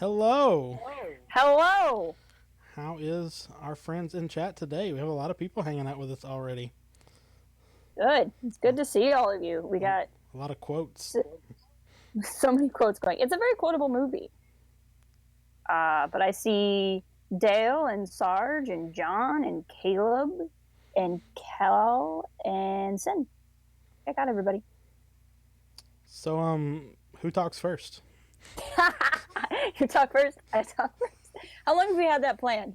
Hello. Hello. How is our friends in chat today? We have a lot of people hanging out with us already. Good. It's good to see all of you. We A got lot of quotes. so many quotes going. It's a very quotable movie. But I see Dale and Sarge and John and Caleb and Kel and Sin. I got everybody. So, who talks first? You talk first. I talk first. How long have we had that planned?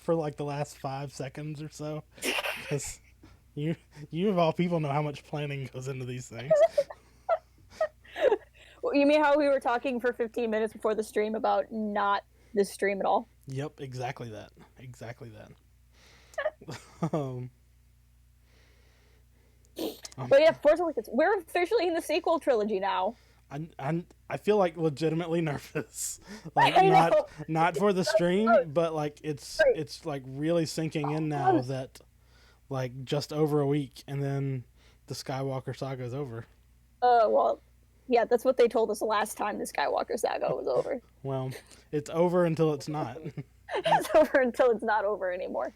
For like the last 5 seconds or so, because you, you of all people know how much planning goes into these things. You mean how we were talking for 15 minutes before the stream about not the stream at all? Yep, exactly that. Exactly that. um, But yeah, Force Awakens. We're officially in the sequel trilogy now. I feel like legitimately nervous, like I not know. not for the stream, but like it's like really sinking in now that like just over a week and then the Skywalker saga is over. Well, yeah, that's what they told us last time the Skywalker saga was over. Well, it's over until it's not. It's over until it's not over anymore.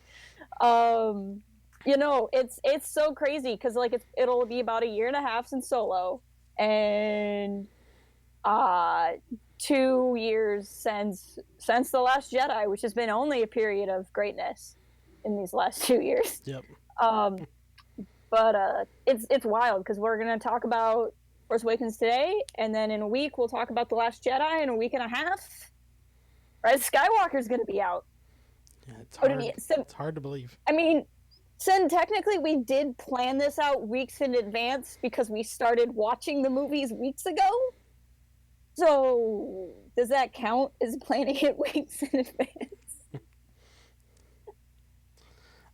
It's so crazy because like it'll be about a year and a half since Solo, and 2 years since the Last Jedi, which has been only a period of greatness in these last 2 years. Yep. Um, but it's wild because we're gonna talk about Force Awakens today, and then in a week we'll talk about the Last Jedi. In a week and a half, Rise of Skywalker is gonna be out. Yeah, it's hard. So, It's hard to believe. I mean, Sin, technically we did plan this out weeks in advance because we started watching the movies weeks ago. So does that count as planning it weeks in advance?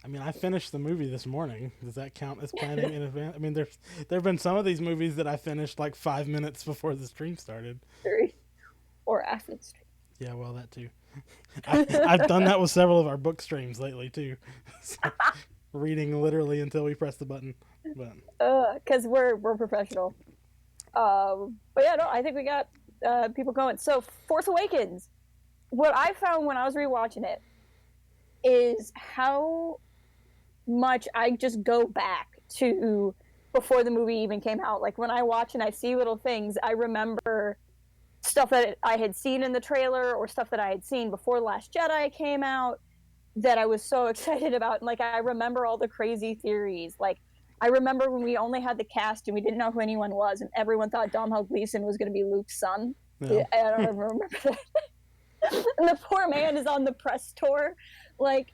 I mean, I finished the movie this morning. Does that count as planning in advance? I mean, there've been some of these movies that I finished like 5 minutes before the stream started. Or after the stream. Yeah, well, that too. I've done that with several of our book streams lately too. So, reading literally until we press the button. But Because we're professional. But yeah, no, I think we got people going. So Force Awakens. What I found when I was rewatching it is how much I just go back to before the movie even came out. Like when I watch and I see little things, I remember stuff that I had seen in the trailer or stuff that I had seen before Last Jedi came out that I was so excited about. And like I remember all the crazy theories. Like I remember when we only had the cast and we didn't know who anyone was, and everyone thought Gleeson was going to be Luke's son. yeah. I don't remember that. And the poor man is on the press tour, like,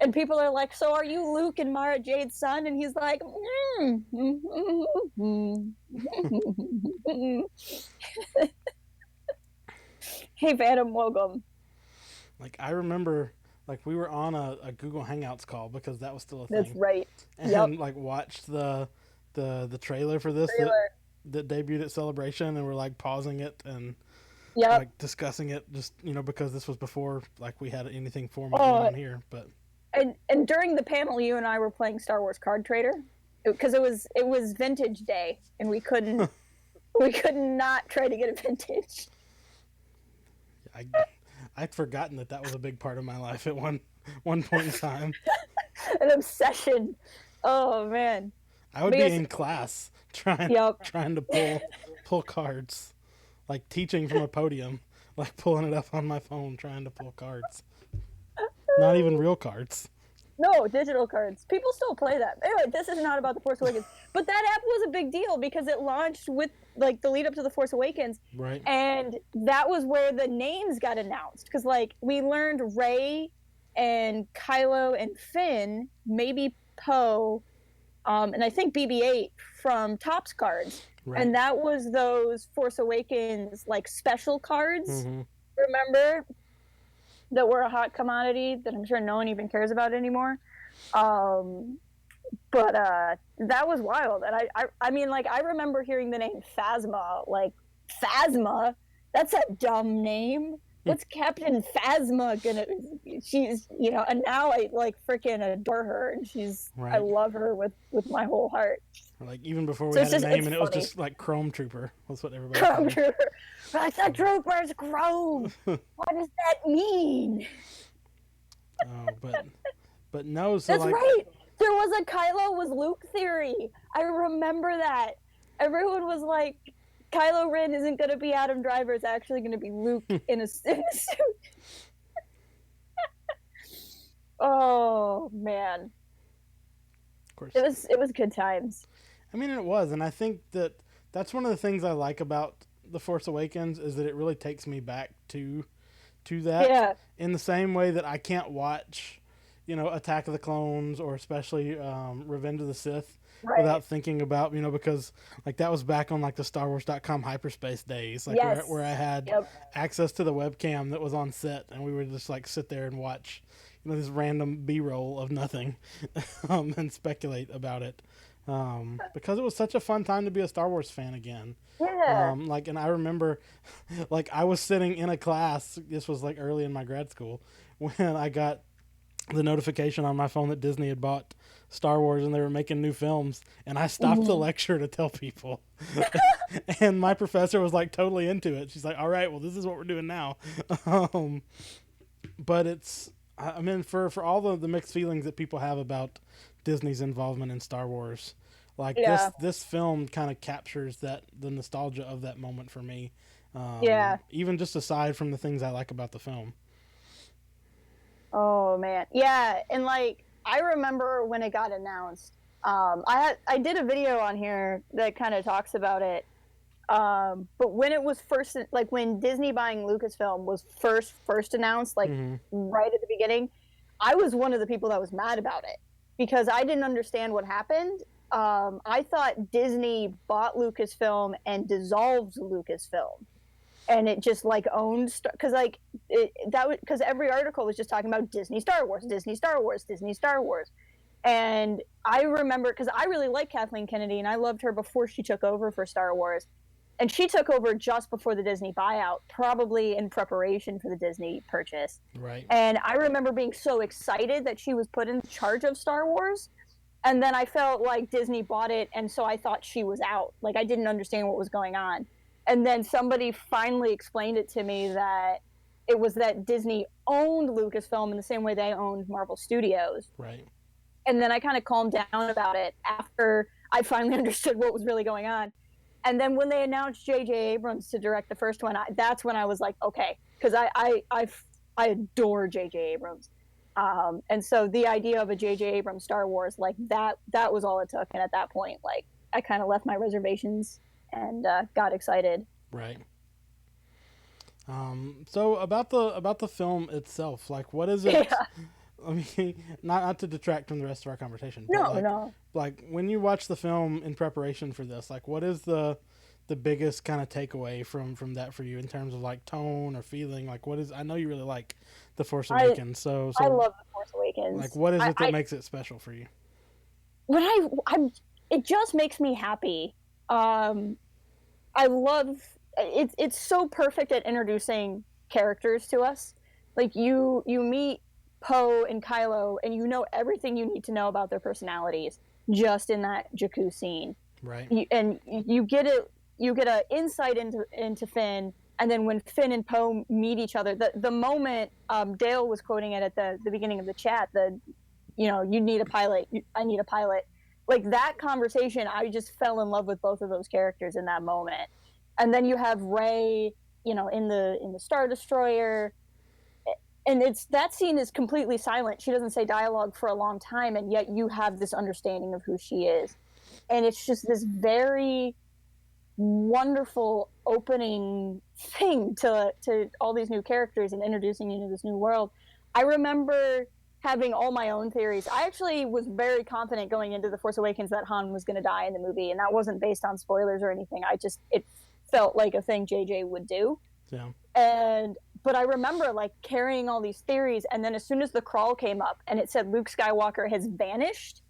and people are like, "So are you Luke and Mara Jade's son?" And he's like, "Hey, Phantom, welcome." Like I remember, like we were on a Google Hangouts call because that was still a thing. That's right. And like watched the trailer for this that debuted at Celebration, and we're like pausing it and like discussing it, just because this was before like we had anything formal on here. But and during the panel, you and I were playing Star Wars Card Trader because it was Vintage Day, and we couldn't could not try to get a vintage. I'd forgotten that was a big part of my life at one point in time. An obsession. Oh man. I would be in class trying to pull cards, like teaching from a podium, like pulling it up on my phone, trying to pull cards. Not even real cards. No, digital cards. People still play that. Anyway, this is not about the Force Awakens, but that app was a big deal because it launched with like the lead up to the Force Awakens, right? And that was where the names got announced because like we learned Rey and Kylo and Finn, maybe Poe, and I think BB-8 from Topps cards, right. And that was those Force Awakens like special cards. Mm-hmm. Remember? That were a hot commodity that I'm sure no one even cares about anymore. But that was wild. And I mean, like, I remember hearing the name Phasma. Like, Phasma? That's a dumb name. What's Captain Phasma gonna... She's, and now I, like, freaking adore her. And she's... Right. I love her with my whole heart. Or like even before we had a name, and it was just like Chrome Trooper. That's what everybody called him. Trooper. Like, the Trooper's Chrome. What does that mean? Oh, but no. So that's like, right. There was a Kylo was Luke theory. I remember that. Everyone was like, Kylo Ren isn't going to be Adam Driver. It's actually going to be Luke in a suit. Oh man. Of course. It was good times. I mean, it was, and I think that's one of the things I like about The Force Awakens is that it really takes me back to that. Yeah. In the same way that I can't watch, Attack of the Clones or especially Revenge of the Sith without thinking about, because like that was back on like the StarWars.com hyperspace days, like where I had access to the webcam that was on set, and we would just like sit there and watch, this random B-roll of nothing, and speculate about it. Because it was such a fun time to be a Star Wars fan again. Yeah. And I remember, like, I was sitting in a class, this was like early in my grad school, when I got the notification on my phone that Disney had bought Star Wars and they were making new films, and I stopped the lecture to tell people. And my professor was like totally into it. She's like, all right, well, this is what we're doing now. But it's, I mean, for all the mixed feelings that people have about Disney's involvement in Star Wars, like this film kind of captures the nostalgia of that moment for me. Even just aside from the things I like about the film. Oh man, yeah, and like I remember when it got announced. I did a video on here that kind of talks about it. But when it was first, like when Disney buying Lucasfilm was first announced, like right at the beginning, I was one of the people that was mad about it because I didn't understand what happened. I thought Disney bought Lucasfilm and dissolved Lucasfilm, and it just like owned because like because every article was just talking about Disney Star Wars, Disney Star Wars, Disney Star Wars. And I remember because I really liked Kathleen Kennedy and I loved her before she took over for Star Wars. And she took over just before the Disney buyout, probably in preparation for the Disney purchase. Right. And I remember being so excited that she was put in charge of Star Wars. And then I felt like Disney bought it, and so I thought she was out. Like, I didn't understand what was going on. And then somebody finally explained it to me that it was that Disney owned Lucasfilm in the same way they owned Marvel Studios. Right. And then I kind of calmed down about it after I finally understood what was really going on. And then when they announced J.J. Abrams to direct the first one, that's when I was like, okay, because I adore J.J. Abrams. And so the idea of a J.J. Abrams Star Wars, like that was all it took. And at that point, like I kind of left my reservations and got excited. Right. So about the film itself, like what is it? Yeah. I mean, not to detract from the rest of our conversation. No. Like when you watch the film in preparation for this, like what is the biggest kind of takeaway from that for you in terms of like tone or feeling? Like what is? I know you really like The Force Awakens, so I love The Force Awakens. Like what is it that makes it special for you? When it just makes me happy. I love it's so perfect at introducing characters to us. Like you meet Poe and Kylo, and you know everything you need to know about their personalities just in that Jakku scene. Right. You get an insight into Finn, and then when Finn and Poe meet each other, the moment Dale was quoting it at the beginning of the chat, you need a pilot, I need a pilot. Like that conversation, I just fell in love with both of those characters in that moment. And then you have Rey, in the Star Destroyer. And that scene is completely silent. She doesn't say dialogue for a long time, and yet you have this understanding of who she is. And it's just this very wonderful opening thing to all these new characters and introducing you to this new world. I remember having all my own theories. I actually was very confident going into The Force Awakens that Han was going to die in the movie, and that wasn't based on spoilers or anything. It felt like a thing JJ would do. Yeah. But I remember like carrying all these theories, and then as soon as the crawl came up and it said Luke Skywalker has vanished,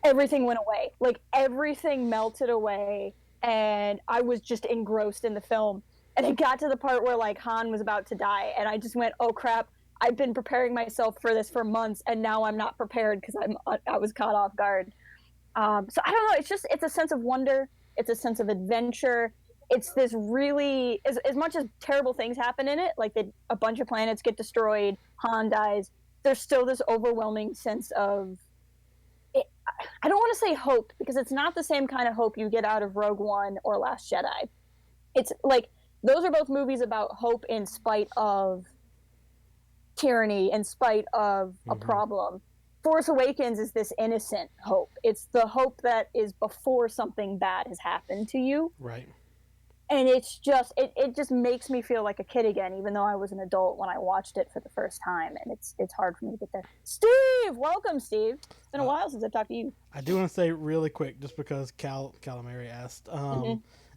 everything went away. Like everything melted away, and I was just engrossed in the film. And it got to the part where like Han was about to die, and I just went, "Oh crap! I've been preparing myself for this for months, and now I'm not prepared because I was caught off guard." So I don't know. It's a sense of wonder. It's a sense of adventure. It's this really, as much as terrible things happen in it, like a bunch of planets get destroyed, Han dies, there's still this overwhelming sense of, I don't want to say hope, because it's not the same kind of hope you get out of Rogue One or Last Jedi. It's like, those are both movies about hope in spite of tyranny, in spite of a problem. Force Awakens is this innocent hope. It's the hope that is before something bad has happened to you. Right. And it's just, it just makes me feel like a kid again, even though I was an adult when I watched it for the first time. And it's hard for me to get there. Steve! Welcome, Steve. It's been a while since I've talked to you. I do want to say really quick, just because Calamari asked.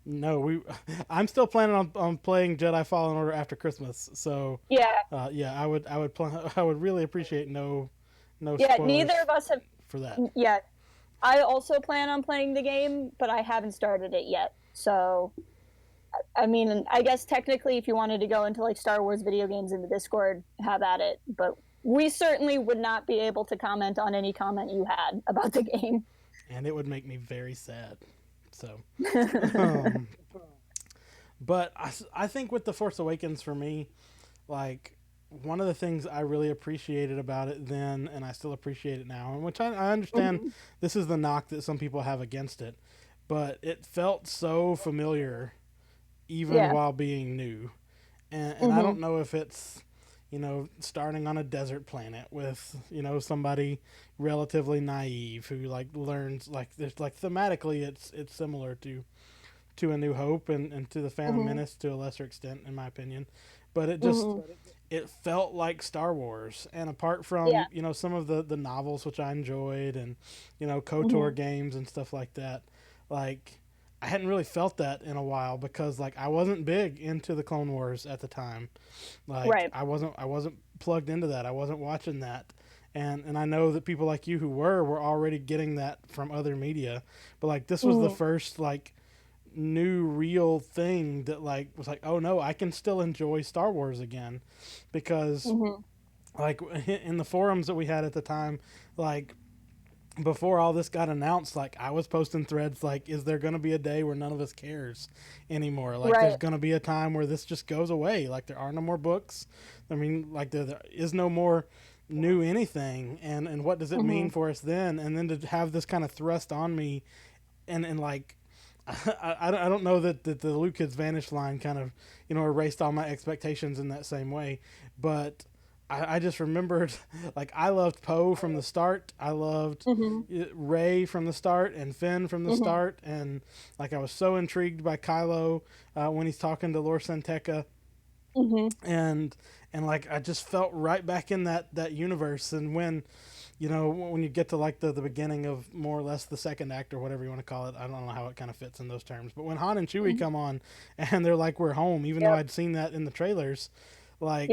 No, I'm still planning on playing Jedi Fallen Order after Christmas. So yeah, I would really appreciate no yeah, neither of us have for that. Yeah, I also plan on playing the game, but I haven't started it yet. So, I mean, I guess technically, if you wanted to go into like Star Wars video games in the Discord, have at it. But we certainly would not be able to comment on any comment you had about the game. And it would make me very sad. So, but I think with The Force Awakens, for me, like, one of the things I really appreciated about it then, and I still appreciate it now, and which I understand this is the knock that some people have against it, but it felt so familiar even while being new. And I don't know if it's, starting on a desert planet with, somebody relatively naive who like learns, like there's like thematically it's similar to A New Hope and to the Phantom Menace to a lesser extent, in my opinion. But it just it felt like Star Wars. And apart from some of the novels which I enjoyed, and KOTOR games and stuff like that, like I hadn't really felt that in a while, because like I wasn't big into the Clone Wars at the time. Like I wasn't plugged into that. I wasn't watching that. And I know that people like you who were already getting that from other media, but like this was the first like new real thing that like was like, oh no, I can still enjoy Star Wars again, because like in the forums that we had at the time, like before all this got announced, like I was posting threads like, is there going to be a day where none of us cares anymore? Like there's going to be a time where this just goes away. Like there are no more books. I mean, like there is no more new anything. And what does it mean for us then? And then to have this kind of thrust on me, and like, I don't know that the Luke Kids Vanish line kind of, erased all my expectations in that same way. But I just remembered, like, I loved Poe from the start. I loved Rey from the start, and Finn from the start. And, like, I was so intrigued by Kylo when he's talking to Lor San Tekka. And like, I just felt right back in that universe. And when you get to like the beginning of more or less the second act, or whatever you want to call it, I don't know how it kind of fits in those terms, but when Han and Chewie come on and they're like, we're home, even though I'd seen that in the trailers, like,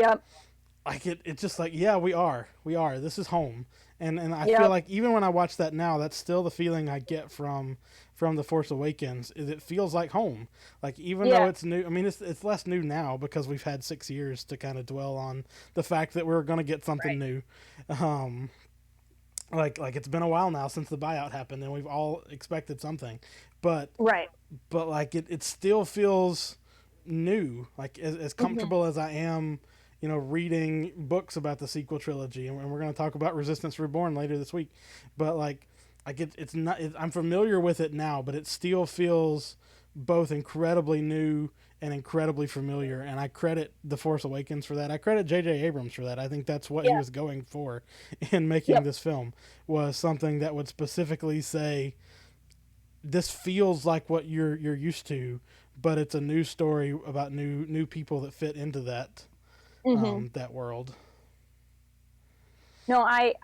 like it's just like, yeah, we are, this is home. And I feel like even when I watch that now, that's still the feeling I get from The Force Awakens, is it feels like home. Like, even though it's new, I mean, it's less new now because we've had 6 years to kind of dwell on the fact that we're going to get something new. Like it's been a while now since the buyout happened, and we've all expected something, but like it still feels new. Like as comfortable as I am, reading books about the sequel trilogy, and we're going to talk about Resistance Reborn later this week. But like it's not. I'm familiar with it now, but it still feels both incredibly new and incredibly familiar, and I credit The Force Awakens for that. I credit J.J. Abrams for that. I think that's what he was going for in making this film, was something that would specifically say, this feels like what you're used to, but it's a new story about new people that fit into that that world. No, I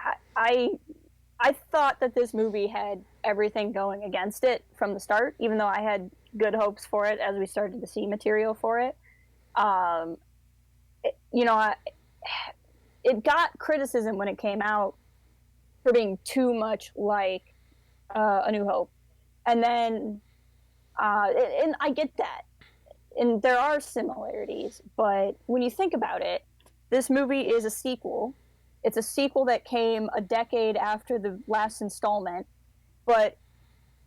thought that this movie had everything going against it from the start, even though I had good hopes for it as we started to see material for it. It got criticism when it came out for being too much like A New Hope. And then, and I get that. And there are similarities, but when you think about it, this movie is a sequel. It's a sequel that came a decade after the last installment, but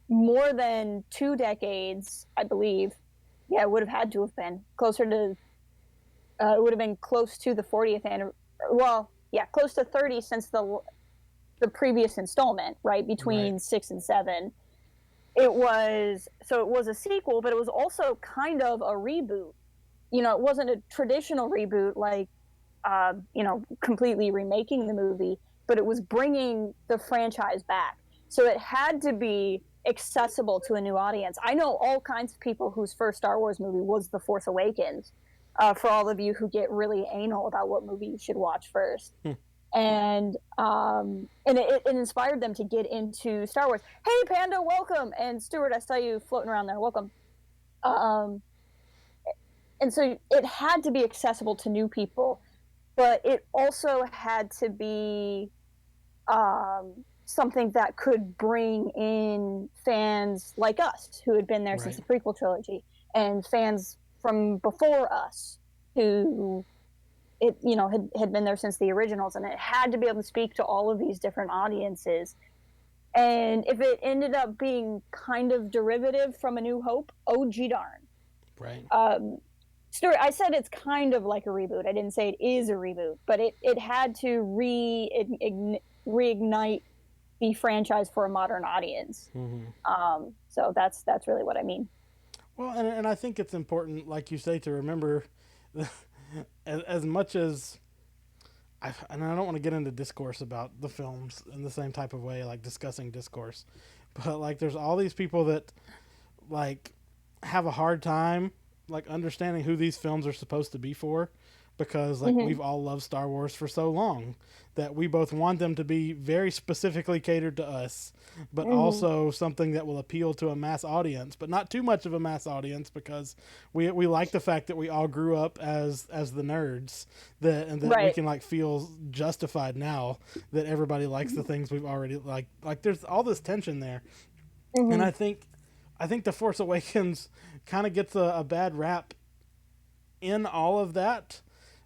more than 2 decades, I believe. Yeah, it would have had to have been closer to. It would have been close to the 40th anniversary. Well, yeah, close to 30 since the previous installment, right, between 6 and 7. It was a sequel, but it was also kind of a reboot. You know, it wasn't a traditional reboot like completely remaking the movie, but it was bringing the franchise back. So it had to be accessible to a new audience. I know all kinds of people whose first Star Wars movie was The Force Awakens. For all of you who get really anal about what movie you should watch first. And it inspired them to get into Star Wars. Hey, Panda, welcome. And Stuart, I saw you floating around there. Welcome. And so it had to be accessible to new people, but it also had to be something that could bring in fans like us who had been there since the prequel trilogy, and fans from before us who had been there since the originals, and it had to be able to speak to all of these different audiences. And if it ended up being kind of derivative from A New Hope, oh gee darn. Right. Stuart, I said it's kind of like a reboot. I didn't say it is a reboot, but it had to reignite the franchise for a modern audience. So that's really what I mean. Well, and I think it's important, like you say, to remember as much as and I don't want to get into discourse about the films in the same type of way, like discussing discourse, but like there's all these people that like have a hard time like understanding who these films are supposed to be for, because like we've all loved Star Wars for so long that we both want them to be very specifically catered to us, but also something that will appeal to a mass audience, but not too much of a mass audience, because we like the fact that we all grew up as the nerds, that we can like feel justified now that everybody likes the things we've already like there's all this tension there. And I think The Force Awakens kind of gets a bad rap in all of that,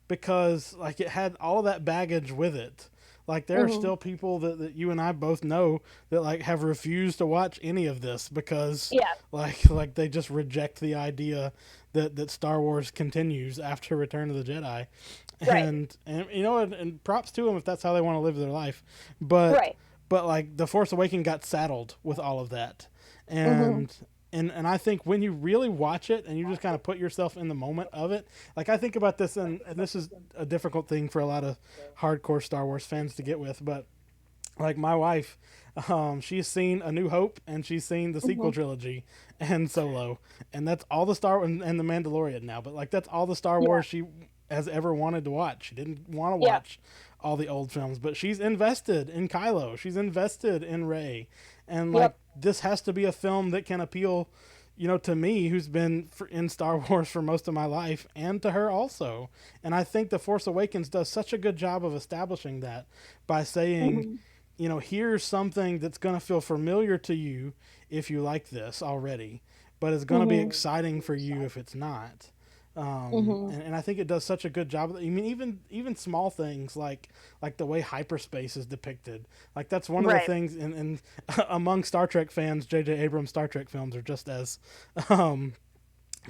because like it had all of that baggage with it. Like there are still people that you and I both know that like have refused to watch any of this because like they just reject the idea that Star Wars continues after Return of the Jedi. And you know, and props to them if that's how they want to live their life. But like The Force Awakens got saddled with all of that. And I think when you really watch it and you just kind of put yourself in the moment of it, like I think about this, and this is a difficult thing for a lot of hardcore Star Wars fans to get with, but like my wife, she's seen A New Hope and she's seen the sequel trilogy and Solo, and that's all the and the Mandalorian now, but like that's all the Star Wars she has ever wanted to watch. She didn't want to watch all the old films, but she's invested in Kylo, she's invested in Rey, and like this has to be a film that can appeal, you know, to me, who's been in Star Wars for most of my life, and to her also. And I think The Force Awakens does such a good job of establishing that by saying, you know, here's something that's going to feel familiar to you if you like this already, but it's going to be exciting for you if it's not. And I think it does such a good job. I mean, even small things like the way hyperspace is depicted. Like that's one of the things. And among Star Trek fans, J.J. Abrams' Star Trek films are just as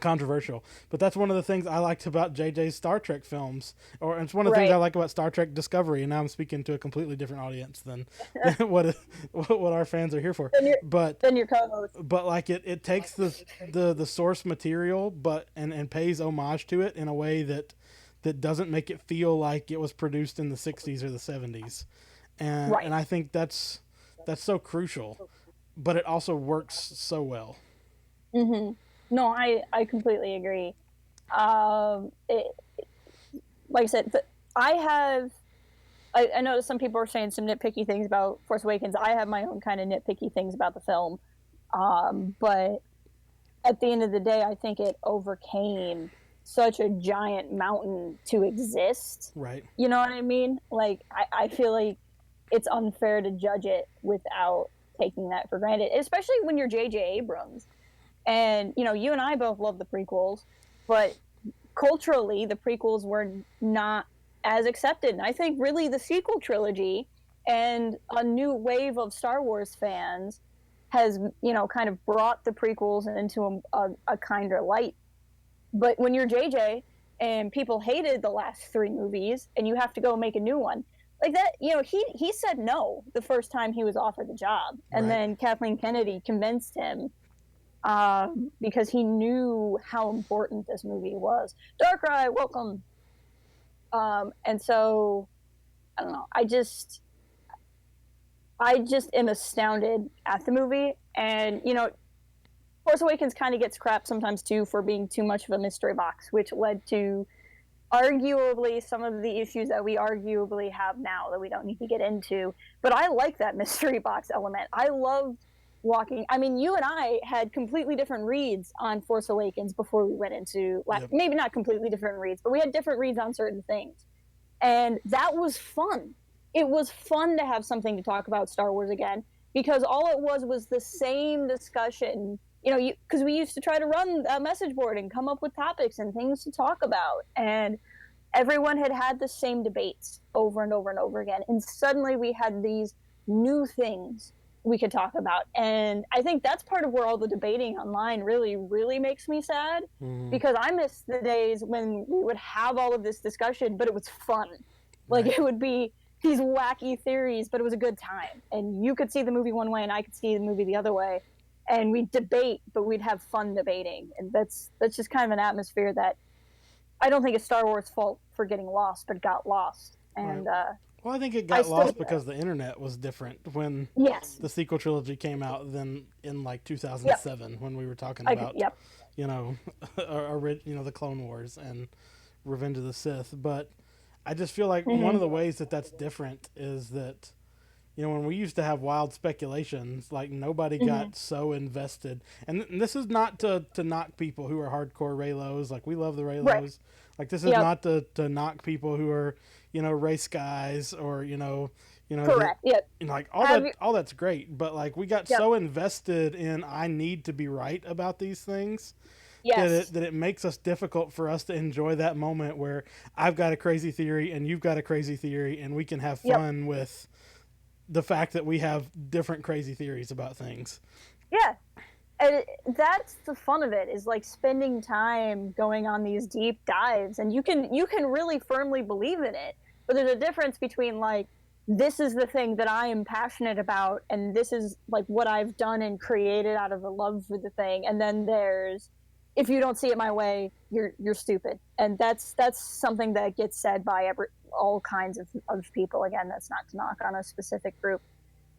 controversial. But that's one of the things I liked about J.J.'s Star Trek films, or it's one of the things I like about Star Trek Discovery. And now I'm speaking to a completely different audience than what our fans are here for. Then your co-host. But like it takes the source material, and pays homage to it in a way that doesn't make it feel like it was produced in the 60s or the 70s. And I think that's so crucial, but it also works so well. No, I completely agree. Like I said, I noticed some people are saying some nitpicky things about Force Awakens. I have my own kind of nitpicky things about the film. But at the end of the day, I think it overcame such a giant mountain to exist. Right. You know what I mean? Like, I feel like it's unfair to judge it without taking that for granted, especially when you're J.J. Abrams. And, you know, you and I both love the prequels, but culturally, the prequels were not as accepted. And I think really the sequel trilogy and a new wave of Star Wars fans has, kind of brought the prequels into a kinder light. But when you're JJ and people hated the last 3 movies and you have to go make a new one, like that, he said no the first time he was offered the job. And then Kathleen Kennedy convinced him because he knew how important this movie was. Darkrai, welcome. And so, I don't know. I just am astounded at the movie. And, Force Awakens kind of gets crap sometimes too for being too much of a mystery box, which led to arguably some of the issues that we arguably have now that we don't need to get into. But I like that mystery box element. I loved walking. I mean, you and I had completely different reads on Force Awakens before we went into, maybe not completely different reads, but we had different reads on certain things. And that was fun. It was fun to have something to talk about Star Wars again, because all it was the same discussion, because we used to try to run a message board and come up with topics and things to talk about. And everyone had the same debates over and over and over again. And suddenly we had these new things we could talk about. And I think that's part of where all the debating online really, really makes me sad, because I miss the days when we would have all of this discussion, but it was fun. Like it would be these wacky theories, but it was a good time. And you could see the movie one way and I could see the movie the other way. And we'd debate, but we'd have fun debating. And that's just kind of an atmosphere that I don't think it's Star Wars' fault for getting lost, but got lost. And well, I think it got lost because the internet was different when the sequel trilogy came out than in like 2007 when we were talking about the Clone Wars and Revenge of the Sith. But I just feel like one of the ways that that's different is that, when we used to have wild speculations, like nobody got so invested. And this is not to knock people who are hardcore Reylos. Like we love the Reylos. Right. Like this is not to knock people who are, race guys or, correct. Like all that's great. But like we got so invested in, I need to be right about these things. Yes. That it makes us difficult for us to enjoy that moment where I've got a crazy theory and you've got a crazy theory and we can have fun with the fact that we have different crazy theories about things. Yeah. And that's the fun of it, is like spending time going on these deep dives, and you can really firmly believe in it. But there's a difference between like, this is the thing that I am passionate about and this is like what I've done and created out of a love for the thing. And then there's, if you don't see it my way, you're stupid. And that's something that gets said by all kinds of people. Again, that's not to knock on a specific group.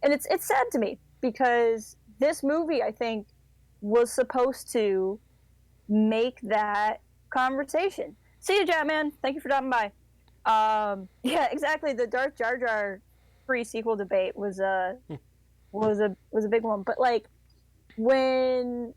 And it's sad to me, because this movie, I think, was supposed to make that conversation. See you, Jatman. Thank you for dropping by. Yeah, exactly. The Darth Jar Jar pre-sequel debate was a big one. But like when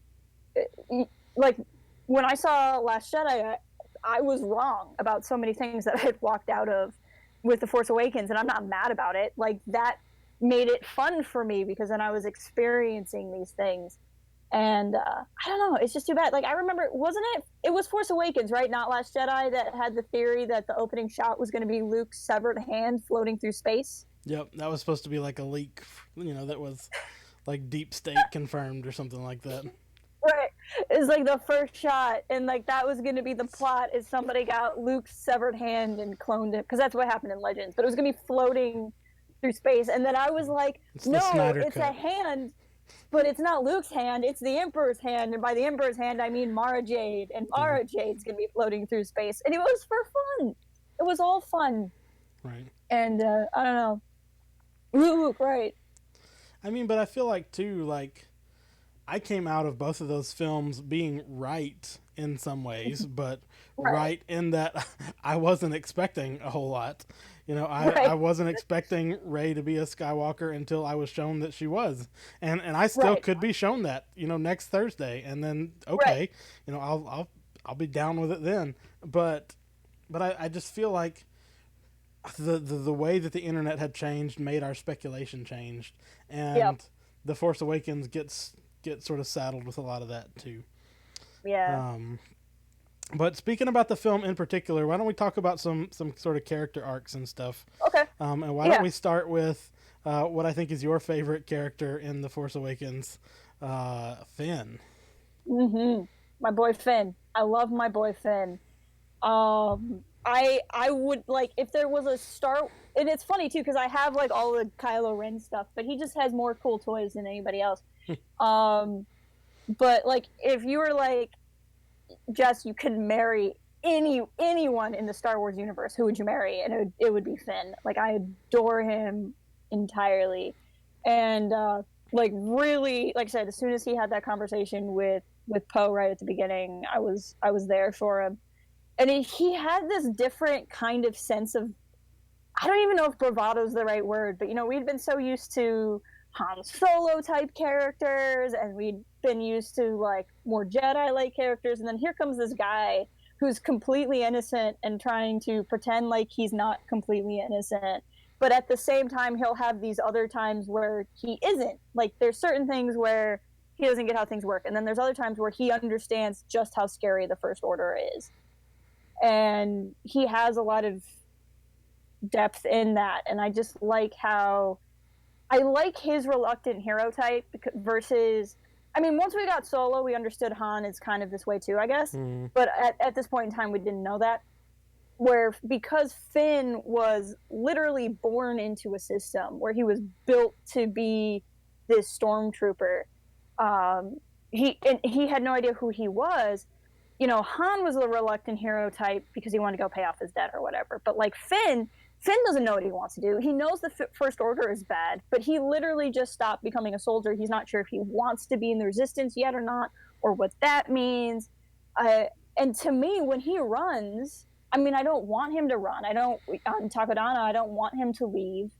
I saw Last Jedi, I was wrong about so many things that I had walked out of with The Force Awakens, and I'm not mad about it. Like, that made it fun for me, because then I was experiencing these things. And I don't know, it's just too bad. Like, I remember, it was Force Awakens, right? Not Last Jedi, that had the theory that the opening shot was going to be Luke's severed hand floating through space. Yep, that was supposed to be like a leak, that was like deep state confirmed or something like that. Right. It's like the first shot, and like that was going to be the plot, is somebody got Luke's severed hand and cloned it, because that's what happened in Legends. But it was going to be floating through space, and then I was like, it's a hand, but it's not Luke's hand, it's the Emperor's hand, and by the Emperor's hand I mean Mara Jade, and Mara Jade's going to be floating through space, and it was for fun. It was all fun. Right. And I don't know. Luke, right. I mean, but I feel like too, like, I came out of both of those films being right in some ways, but right in that I wasn't expecting a whole lot. I wasn't expecting Rey to be a Skywalker until I was shown that she was. And I still could be shown that, next Thursday. And then, okay, I'll be down with it then. But I just feel like the way that the internet had changed made our speculation changed. And The Force Awakens get sort of saddled with a lot of that too. Yeah. But speaking about the film in particular, why don't we talk about some sort of character arcs and stuff? Okay. And why don't we start with what I think is your favorite character in The Force Awakens, Finn. My boy Finn. I love my boy Finn. I would like if there was a Star, and it's funny too because I have like all the Kylo Ren stuff, but he just has more cool toys than anybody else. But like if you were like, Jess, you could marry anyone in the Star Wars universe, who would you marry? And it would be Finn. Like I adore him entirely, and like really, like I said, as soon as he had that conversation with Poe right at the beginning, I was there for him. And he had this different kind of sense of, I don't even know if bravado is the right word, but we'd been so used to Han Solo type characters, and we'd been used to like more Jedi like characters, and then here comes this guy who's completely innocent and trying to pretend like he's not completely innocent, but at the same time he'll have these other times where he isn't. Like there's certain things where he doesn't get how things work, and then there's other times where he understands just how scary the First Order is, and he has a lot of depth in that. And I just like how I like his reluctant hero type versus, I mean, once we got Solo, we understood Han is kind of this way too, I guess. But at this point in time, we didn't know that. Where because Finn was literally born into a system where he was built to be this stormtrooper, he had no idea who he was. Han was the reluctant hero type because he wanted to go pay off his debt or whatever. But like Finn doesn't know what he wants to do. He knows the First Order is bad, but he literally just stopped becoming a soldier. He's not sure if he wants to be in the Resistance yet or not, or what that means. And to me, when he runs, I mean, I don't want him to run. On Takodana, I don't want him to leave,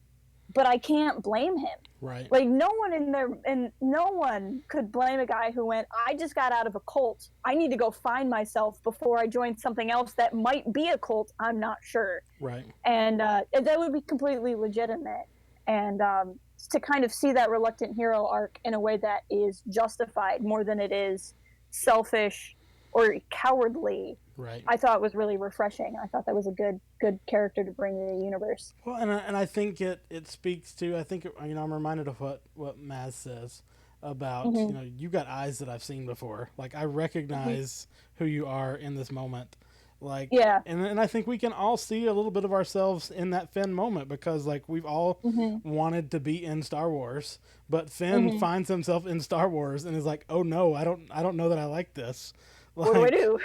but I can't blame him. Right. Like no one could blame a guy who went, I just got out of a cult. I need to go find myself before I join something else that might be a cult. I'm not sure. Right. And that would be completely legitimate. And to kind of see that reluctant hero arc in a way that is justified more than it is selfish or cowardly, right, I thought was really refreshing. I thought that was a good character to bring to the universe. Well, and I think it speaks to, I think I'm reminded of what Maz says about you got eyes that I've seen before. Like I recognize who you are in this moment. Like and I think we can all see a little bit of ourselves in that Finn moment, because like we've all wanted to be in Star Wars, but Finn finds himself in Star Wars and is like, oh no, I don't know that I like this. Like, what do I do?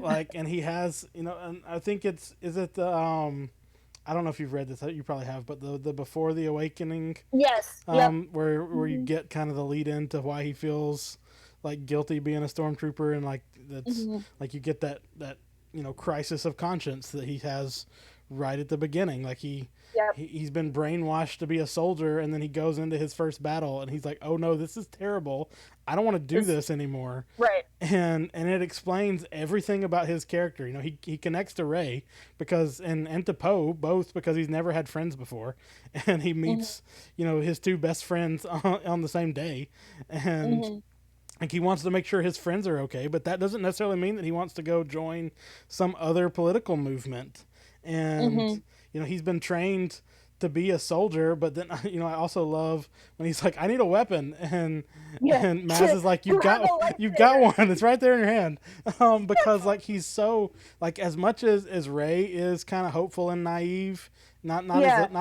like, and he has, and I think is it the, I don't know if you've read this, you probably have, but the Before the Awakening. Yes. Where you get kind of the lead into why he feels like guilty being a stormtrooper, and like that's like you get that crisis of conscience that he has right at the beginning. Like he's been brainwashed to be a soldier, and then he goes into his first battle and he's like, oh no, this is terrible. I don't want to do this anymore. Right. And it explains everything about his character. He connects to Rey because and to Poe, both because he's never had friends before, and he meets his two best friends on the same day, and like he wants to make sure his friends are okay, but that doesn't necessarily mean that he wants to go join some other political movement. And he's been trained to be a soldier, but then I also love when he's like, I need a weapon, and Maz is like, you got one, it's right there in your hand. Because like he's so, like, as much as Rey is kind of hopeful and naive, not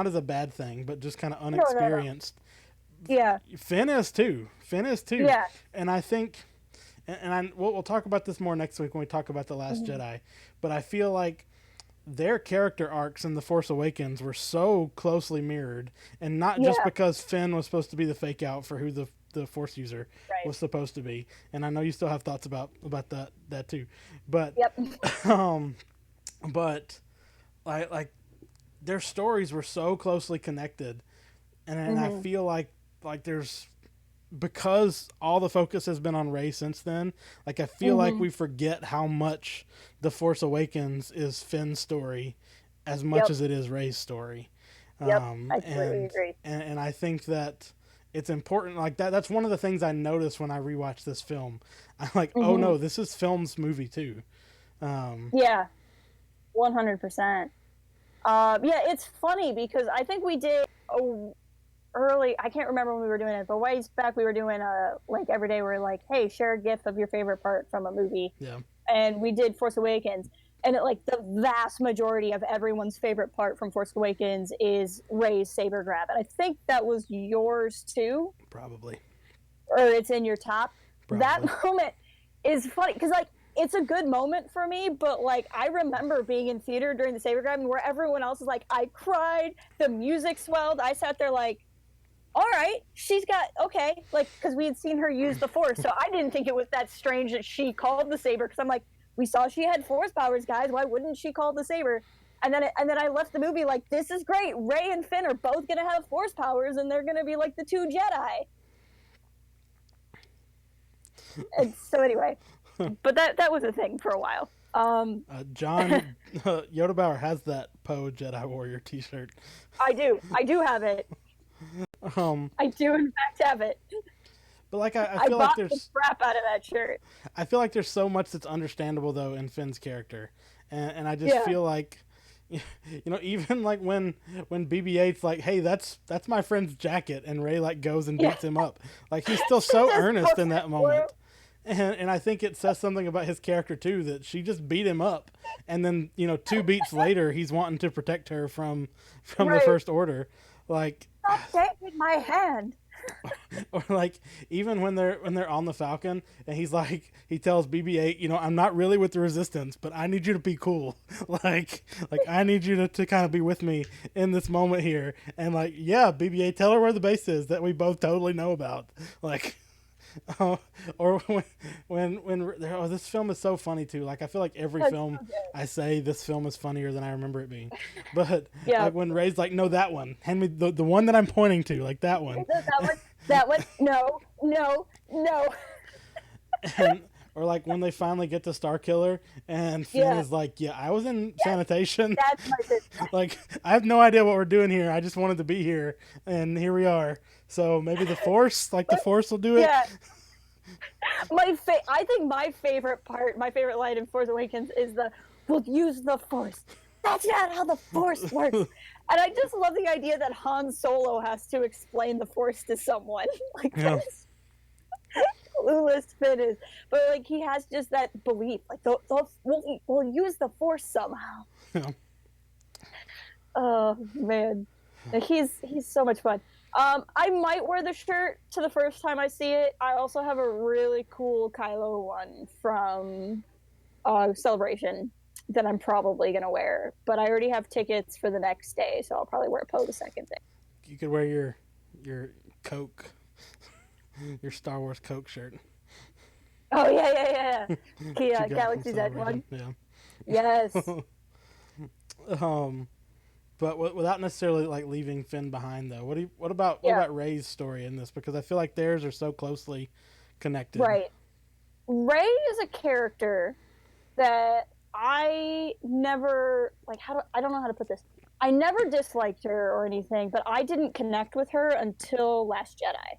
as a bad thing, but just kind of unexperienced. Yeah. Finn is too. Yeah. And I think, we'll talk about this more next week when we talk about The Last Jedi, but I feel like their character arcs in The Force Awakens were so closely mirrored, and not just because Finn was supposed to be the fake out for who the Force user was supposed to be. And I know you still have thoughts about that too, but but like their stories were so closely connected, and I feel like there's, because all the focus has been on Rey since then, like I feel like we forget how much The Force Awakens is Finn's story as much as it is Rey's story. I completely agree. And I think that it's important, like that's one of the things I noticed when I rewatched this film. I'm like, oh no, this is film's movie too. 100%. It's funny because I think we did early, I can't remember when we were doing it, but ways back we were doing a like every day we're like, hey, share a gif of your favorite part from a movie. Yeah. And we did Force Awakens, and it, like, the vast majority of everyone's favorite part from Force Awakens is Rey's saber grab, and I think that was yours too. Probably. Or it's in your top. Probably. That moment is funny because, like, it's a good moment for me, but, like, I remember being in theater during the saber grab where everyone else is like, I cried, the music swelled, I sat there like, all right, she's got, okay, like, because we had seen her use the Force, so I didn't think it was that strange that she called the saber, because I'm like, we saw she had Force powers, guys, why wouldn't she call the saber? And then I left the movie like, this is great, Rey and Finn are both going to have Force powers, and they're going to be like the two Jedi. And so anyway, but that was a thing for a while. John Yoda Bauer has that Poe Jedi Warrior t-shirt. I do have it. I do in fact have it. But like I feel like there's the crap out of that shirt. I feel like there's so much that's understandable though in Finn's character, and I just feel like, you know, even like when BB-8's like, hey, that's my friend's jacket, and Rey like goes and beats him up, like he's still so earnest in that moment. And I think it says something about his character too, that she just beat him up, and then, you know, 2 beats later he's wanting to protect her from the First Order. Like, stop taking my hand. Or like even when they're on the Falcon and he's like, he tells BB-8, you know, I'm not really with the Resistance, but I need you to be cool. like I need you to kind of be with me in this moment here. And like, yeah, BB-8, tell her where the base is that we both totally know about. Like, or when this film is so funny too. Like I feel like every film I say this film is funnier than I remember it being. But like when Rey's like, no, that one, hand me the one that I'm pointing to, like that one. That one, no. And, or like when they finally get to Starkiller and Finn is like, yeah, I was in sanitation. That's my business. Like, I have no idea what we're doing here. I just wanted to be here, and here we are. So maybe the Force, like the Force will do it. Yeah. I think my favorite part, my favorite line in Force Awakens is we'll use the Force. That's not how the Force works. And I just love the idea that Han Solo has to explain the Force to someone. Like, that's clueless Finn is. But, like, he has just that belief. Like, we'll use the Force somehow. Yeah. Oh, man. He's so much fun. I might wear the shirt to the first time I see it. I also have a really cool Kylo one from Celebration that I'm probably going to wear. But I already have tickets for the next day, so I'll probably wear Poe the second day. You could wear your Coke, your Star Wars Coke shirt. Oh, yeah. Galaxy's Edge one. Yeah. Yes. But without necessarily like leaving Finn behind, though, what about Rey's story in this? Because I feel like theirs are so closely connected. Right. Rey is a character that I never I don't know how to put this. I never disliked her or anything, but I didn't connect with her until Last Jedi.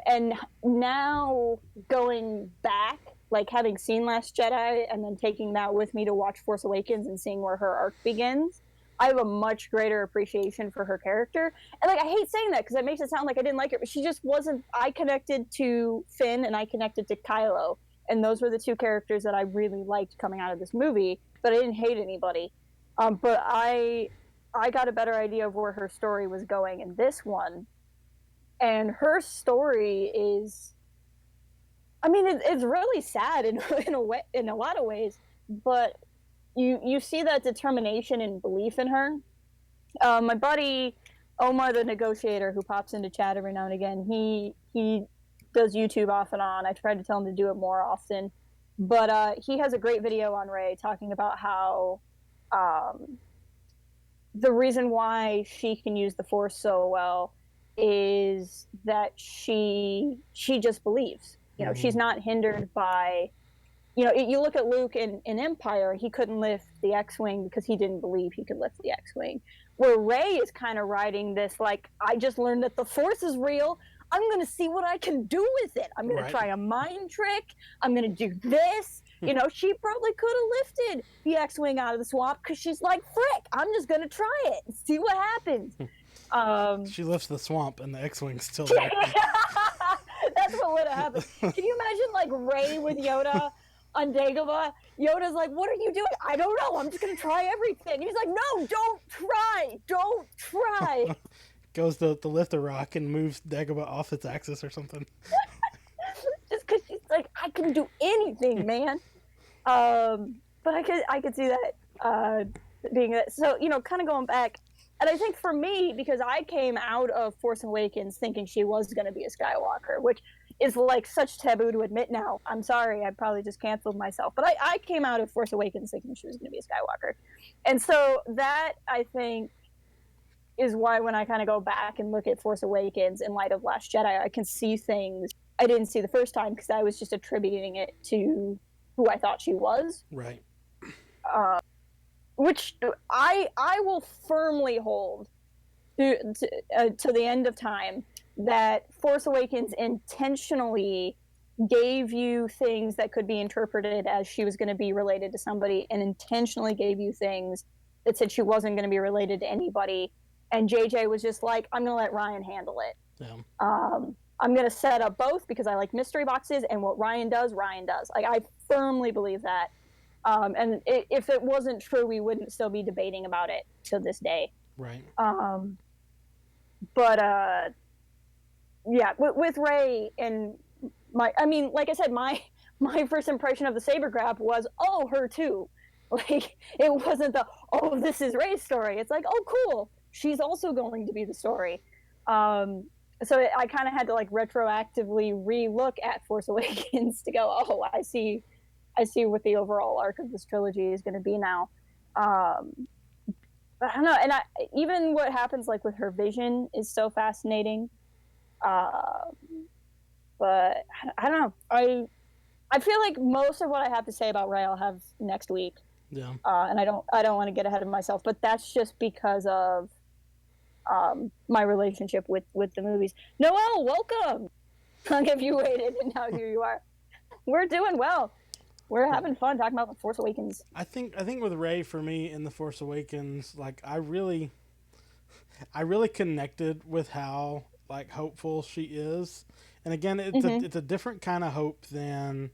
And now going back, like having seen Last Jedi and then taking that with me to watch Force Awakens and seeing where her arc begins, I have a much greater appreciation for her character. And like, I hate saying that because it makes it sound like I didn't like her, but she just wasn't. I connected to Finn and I connected to Kylo, and those were the 2 characters that I really liked coming out of this movie. But I didn't hate anybody. But I got a better idea of where her story was going in this one, and her story is, I mean, it's really sad in a lot of ways, but you see that determination and belief in her. My buddy Omar, the negotiator, who pops into chat every now and again, he does YouTube off and on. I tried to tell him to do it more often, but he has a great video on Rey talking about how the reason why she can use the Force so well is that she just believes. You know, she's not hindered by, you know, you look at Luke in Empire, he couldn't lift the X-Wing because he didn't believe he could lift the X-Wing. Where Rey is kind of riding this, like, I just learned that the Force is real. I'm going to see what I can do with it. I'm going to try a mind trick. I'm going to do this. You know, she probably could have lifted the X-Wing out of the swamp because she's like, frick, I'm just going to try it and see what happens. She lifts the swamp and the X-Wing's still there. That's what would have happened. Can you imagine like Rey with Yoda on Dagobah? Yoda's like, "What are you doing?" "I don't know. I'm just gonna try everything." He's like, "No, don't try." Goes to lift a rock and moves Dagobah off its axis or something. Just because she's like, "I can do anything, man." But I could see that being that. So kind of going back. And I think for me, because I came out of Force Awakens thinking she was going to be a Skywalker, which is like such taboo to admit now. I'm sorry, I probably just canceled myself. But I came out of Force Awakens thinking she was going to be a Skywalker. And so that, I think, is why when I kind of go back and look at Force Awakens in light of Last Jedi, I can see things I didn't see the first time because I was just attributing it to who I thought she was. Right. Which I will firmly hold to the end of time that Force Awakens intentionally gave you things that could be interpreted as she was going to be related to somebody, and intentionally gave you things that said she wasn't going to be related to anybody. And JJ was just like, "I'm going to let Ryan handle it." Yeah. I'm going to set up both because I like mystery boxes, and what Ryan does. Like, I firmly believe that. And if it wasn't true, we wouldn't still be debating about it to this day. Right. But yeah, with Rey and like I said, my first impression of the saber grab was, oh, her too. Like, it wasn't oh, this is Rey's story. It's like, oh, cool, she's also going to be the story. So I kind of had to like retroactively re-look at Force Awakens to go, oh, I see what the overall arc of this trilogy is going to be now. But I don't know. And even what happens like with her vision is so fascinating. But I don't know. I feel like most of what I have to say about Rey I'll have next week. Yeah. And I don't want to get ahead of myself, but that's just because of my relationship with the movies. Noelle, welcome. Long have you waited, and now here you are. We're doing well. We're having fun talking about The Force Awakens. I think with Rey, for me, in The Force Awakens, like I really connected with how like hopeful she is. And again, it's a different kind of hope than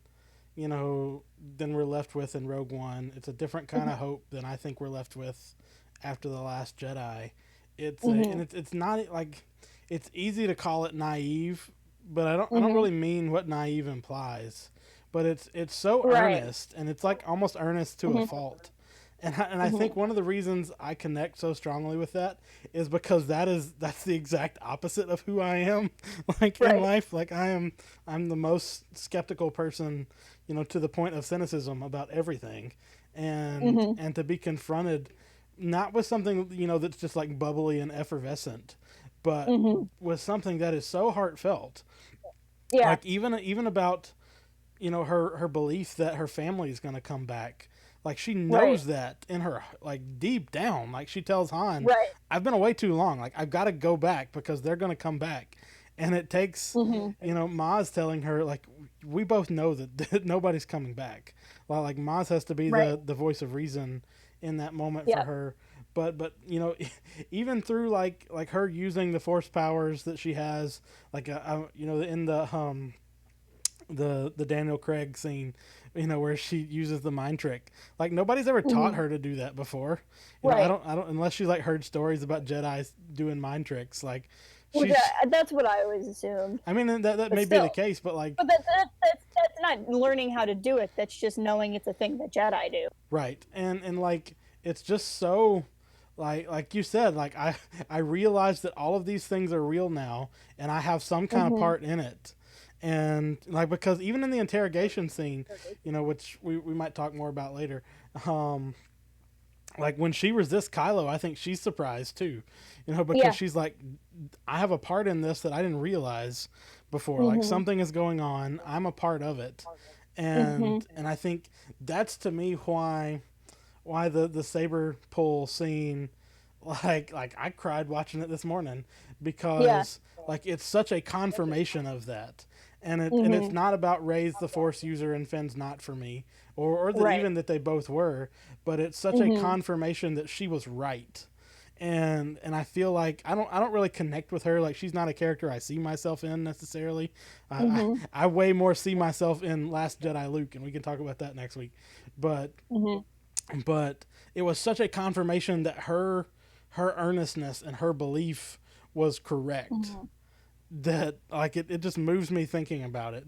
we're left with in Rogue One. It's a different kind of hope than I think we're left with after The Last Jedi. It's not like, it's easy to call it naive, but I don't really mean what naive implies. But it's so earnest, and it's like almost earnest to a fault. And I think one of the reasons I connect so strongly with that is because that's the exact opposite of who I am. Like in life, like I'm the most skeptical person, to the point of cynicism about everything, and to be confronted not with something that's just like bubbly and effervescent, but with something that is so heartfelt. Yeah. Like even about her belief that her family is going to come back. Like, she knows that in her, like, deep down. Like, she tells Han, I've been away too long. Like, I've got to go back because they're going to come back. And it takes, Maz telling her, like, we both know that nobody's coming back. Well, like, Maz has to be the voice of reason in that moment for her. But even through, like her using the Force powers that she has, like, in the Daniel Craig scene, where she uses the mind trick. Like, nobody's ever taught her to do that before. I don't unless she like heard stories about Jedis doing mind tricks. Like, that's what I always assumed. I mean, that may be the case, but like, that's not learning how to do it. That's just knowing it's a thing that Jedi do. Right, and like, it's just so. Like you said, like I realize that all of these things are real now, and I have some kind of part in it. And like, because even in the interrogation scene, which we might talk more about later, like when she resists Kylo, I think she's surprised too, because she's like, I have a part in this that I didn't realize before. Like, something is going on, I'm a part of it. And I think that's, to me, why the saber pull scene, like I cried watching it this morning, because like, it's such a confirmation of that. And it's not about Rey's the Force user and Finn's not, for me, or that even that they both were, but it's such a confirmation that she was right and I feel like I don't really connect with her. Like, she's not a character I see myself in necessarily. I way more see myself in Last Jedi Luke, and we can talk about that next week. But but it was such a confirmation that her earnestness and her belief was correct, that like it just moves me thinking about it,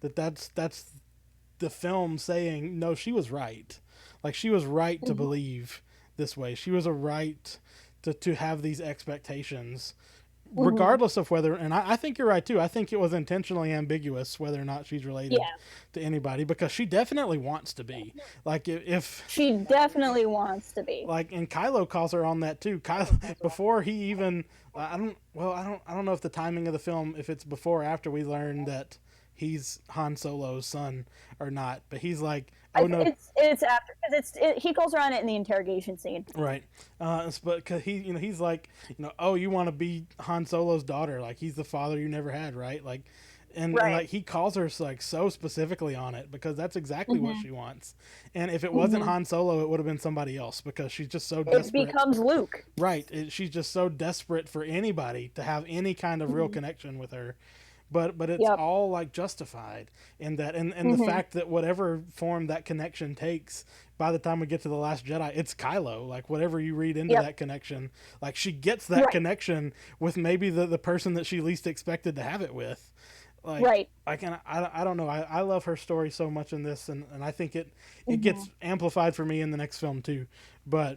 that's the film saying no, she was right. Like, she was right to believe this way. She was a right to have these expectations, regardless of whether, and I think you're right too. I think it was intentionally ambiguous whether or not she's related to anybody, because she definitely wants to be. Like, if she definitely wants to be. Like, and Kylo calls her on that too. Kylo, before he even, I don't know if the timing of the film, if it's before or after we learn that he's Han Solo's son or not, but he's like, oh no, it's after, because he calls her on it in the interrogation scene, right? But because he's like, oh, you want to be Han Solo's daughter? Like, he's the father you never had, right? Like, and like, he calls her like so specifically on it, because that's exactly what she wants. And if it wasn't Han Solo, it would have been somebody else, because she's just so desperate. It becomes Luke, right? She's just so desperate for anybody to have any kind of real connection with her. But it's all like justified in that, and the fact that whatever form that connection takes, by the time we get to The Last Jedi, it's Kylo. Like, whatever you read into that connection, like, she gets that connection with maybe the person that she least expected to have it with. Like, and I don't know. I love her story so much in this, and I think it gets amplified for me in the next film too. But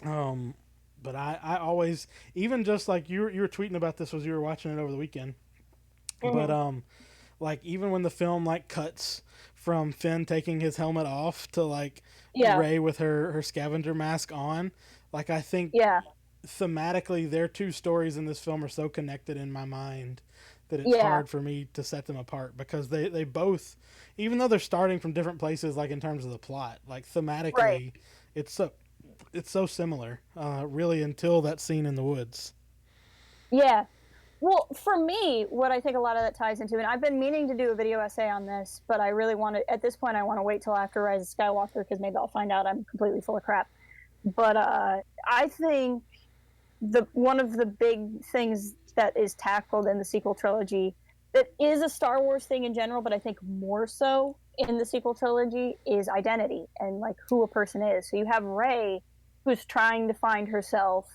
but I always, even just like you were tweeting about this as you were watching it over the weekend. But like, even when the film like cuts from Finn taking his helmet off to like Rey with her scavenger mask on, like, I think thematically their two stories in this film are so connected in my mind that it's hard for me to set them apart, because they both, even though they're starting from different places, like in terms of the plot, like thematically it's so similar, really, until that scene in the woods. Well, for me, what I think a lot of that ties into, and I've been meaning to do a video essay on this, but I really want to, at this point, I want to wait till after Rise of Skywalker, because maybe I'll find out I'm completely full of crap. But I think one of the big things that is tackled in the sequel trilogy, that is a Star Wars thing in general, but I think more so in the sequel trilogy, is identity and like who a person is. So you have Rey, who's trying to find herself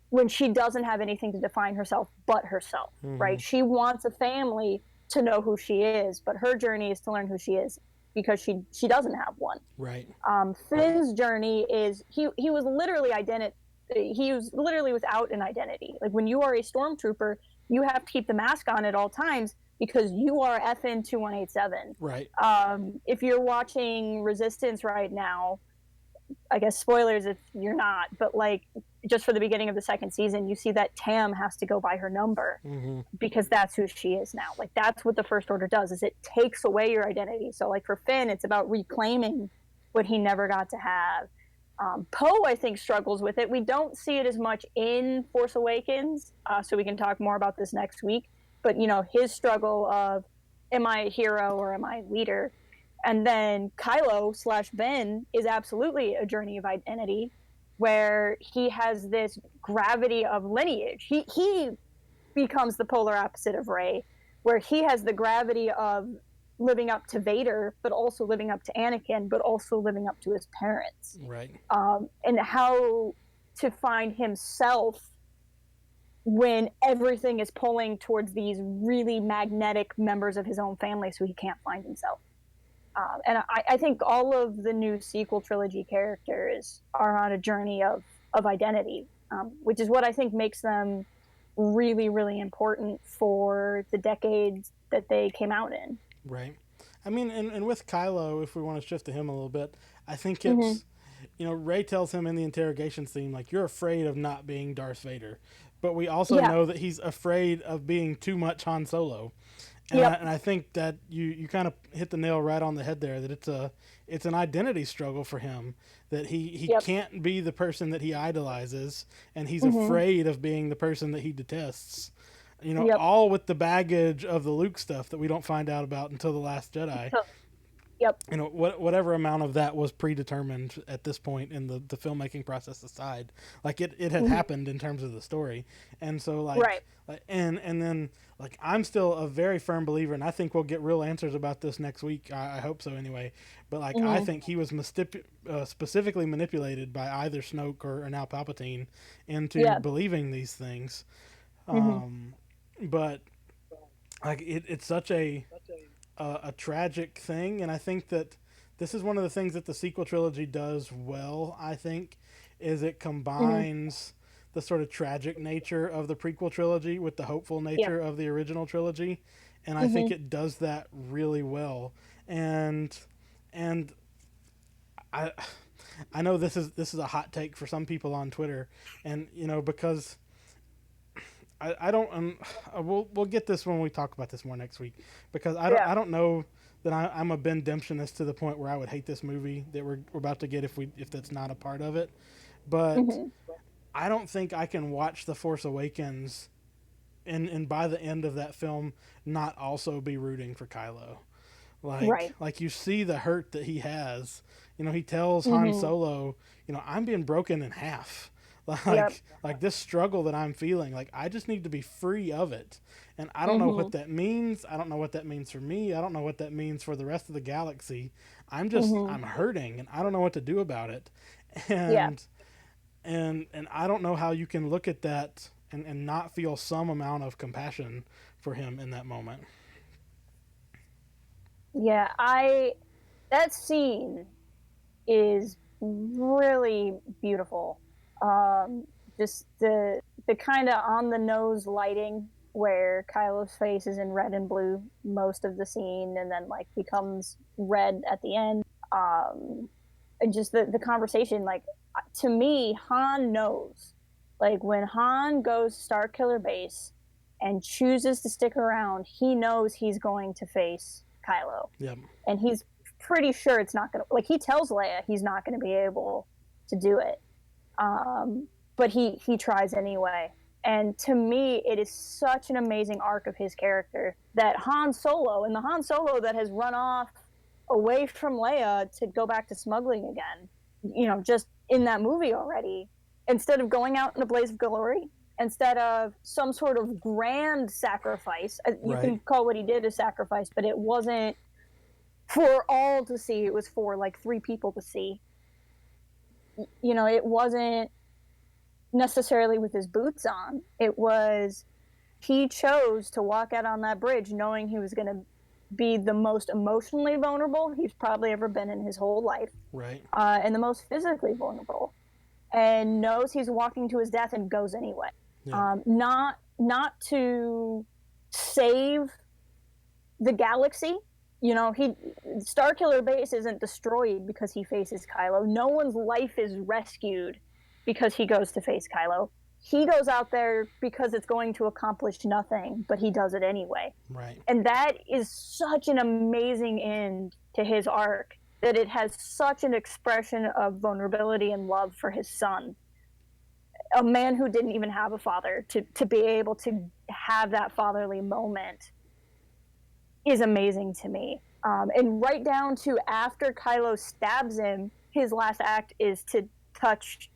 when she doesn't have anything to define herself but herself, right? She wants a family to know who she is, but her journey is to learn who she is, because she doesn't have one. Right. Finn's journey is he was literally without an identity. Like, when you are a stormtrooper, you have to keep the mask on at all times, because you are FN 2187. Right. If you're watching Resistance right now, I guess spoilers if you're not, but like, just for the beginning of the second season, you see that Tam has to go by her number, because that's who she is now. Like, that's what the First Order does, is it takes away your identity. So like, for Finn, it's about reclaiming what he never got to have. Poe, I think, struggles with it. We don't see it as much in Force Awakens, so we can talk more about this next week. But, his struggle of, am I a hero or am I a leader? And then Kylo / Ben is absolutely a journey of identity, where he has this gravity of lineage. He becomes the polar opposite of Rey, where he has the gravity of living up to Vader, but also living up to Anakin, but also living up to his parents. Right. And how to find himself when everything is pulling towards these really magnetic members of his own family, so he can't find himself. And I think all of the new sequel trilogy characters are on a journey of identity, which is what I think makes them really, really important for the decades that they came out in. Right. I mean, and with Kylo, if we want to shift to him a little bit, I think it's, Rey tells him in the interrogation scene, like, you're afraid of not being Darth Vader. But we also know that he's afraid of being too much Han Solo. And, I think that you kind of hit the nail right on the head there, that it's an identity struggle for him, that he can't be the person that he idolizes, and he's afraid of being the person that he detests. All with the baggage of the Luke stuff that we don't find out about until The Last Jedi. Yep. You know, whatever amount of that was predetermined at this point in the filmmaking process aside, like it had happened in terms of the story. And so Right. and then like I'm still a very firm believer, and I think we'll get real answers about this next week. I hope so anyway. But like I think he was specifically manipulated by either Snoke or now Palpatine into believing these things. But like it's such a tragic thing, and I think that this is one of the things that the sequel trilogy does well. I think is it combines the sort of tragic nature of the prequel trilogy with the hopeful nature of the original trilogy, and I think it does that really well. And I I know this is a hot take for some people on Twitter, and you know, because I don't we'll get this when we talk about this more next week, because I don't know that I'm a Ben Demptionist to the point where I would hate this movie that we're about to get if that's not a part of it, but I don't think I can watch The Force Awakens and by the end of that film not also be rooting for Kylo. Like you see the hurt that he has. You know, he tells Han Solo, you know, I'm being broken in half. Like this struggle that I'm feeling, like I just need to be free of it. And I don't know what that means. I don't know what that means for me. I don't know what that means for the rest of the galaxy. I'm hurting and I don't know what to do about it. And and I don't know how you can look at that and not feel some amount of compassion for him in that moment. Yeah, that scene is really beautiful. Just the kind of on the nose lighting where Kylo's face is in red and blue most of the scene, and then like becomes red at the end. And just the conversation, like to me, Han knows. Like when Han goes Starkiller Base and chooses to stick around, he knows he's going to face Kylo. Yep. And he's pretty sure it's not going to, like he tells Leia he's not going to be able to do it. But he tries anyway. And to me, it is such an amazing arc of his character that Han Solo, and the Han Solo that has run off away from Leia to go back to smuggling again, you know, just in that movie already, instead of going out in a blaze of glory, instead of some sort of grand sacrifice, you can call what he did a sacrifice, but it wasn't for all to see. It was for like 3 people to see. You know, it wasn't necessarily with his boots on. It was, he chose to walk out on that bridge knowing he was going to be the most emotionally vulnerable he's probably ever been in his whole life. Right. And the most physically vulnerable. And knows he's walking to his death and goes anyway. Yeah. Not to save the galaxy. You know, Starkiller Base isn't destroyed because he faces Kylo. No one's life is rescued because he goes to face Kylo. He goes out there because it's going to accomplish nothing, but he does it anyway. Right. And that is such an amazing end to his arc, that it has such an expression of vulnerability and love for his son. A man who didn't even have a father, to be able to have that fatherly moment is amazing to me. And right down to after Kylo stabs him, his last act is to touch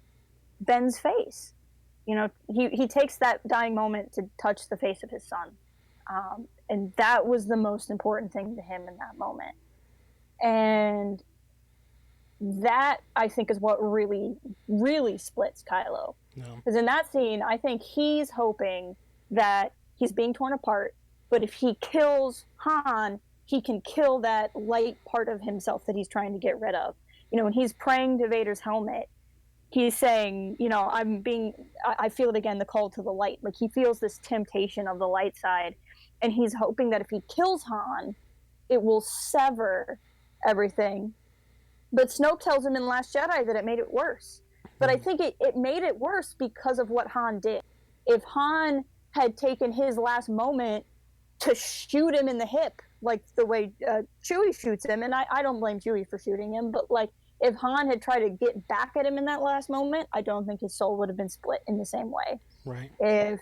Ben's face. You know, he takes that dying moment to touch the face of his son. And that was the most important thing to him in that moment. And that, I think, is what really, really splits Kylo. Because in that scene, I think he's hoping that he's being torn apart, but if he kills Han, he can kill that light part of himself that he's trying to get rid of. You know, when he's praying to Vader's helmet, he's saying, you know, I feel it again, the call to the light. Like he feels this temptation of the light side, and he's hoping that if he kills Han, it will sever everything. But Snoke tells him in Last Jedi that it made it worse. But I think it made it worse because of what Han did. If Han had taken his last moment to shoot him in the hip, like the way Chewie shoots him, and I don't blame Chewie for shooting him, but like if Han had tried to get back at him in that last moment, I don't think his soul would have been split in the same way. Right. If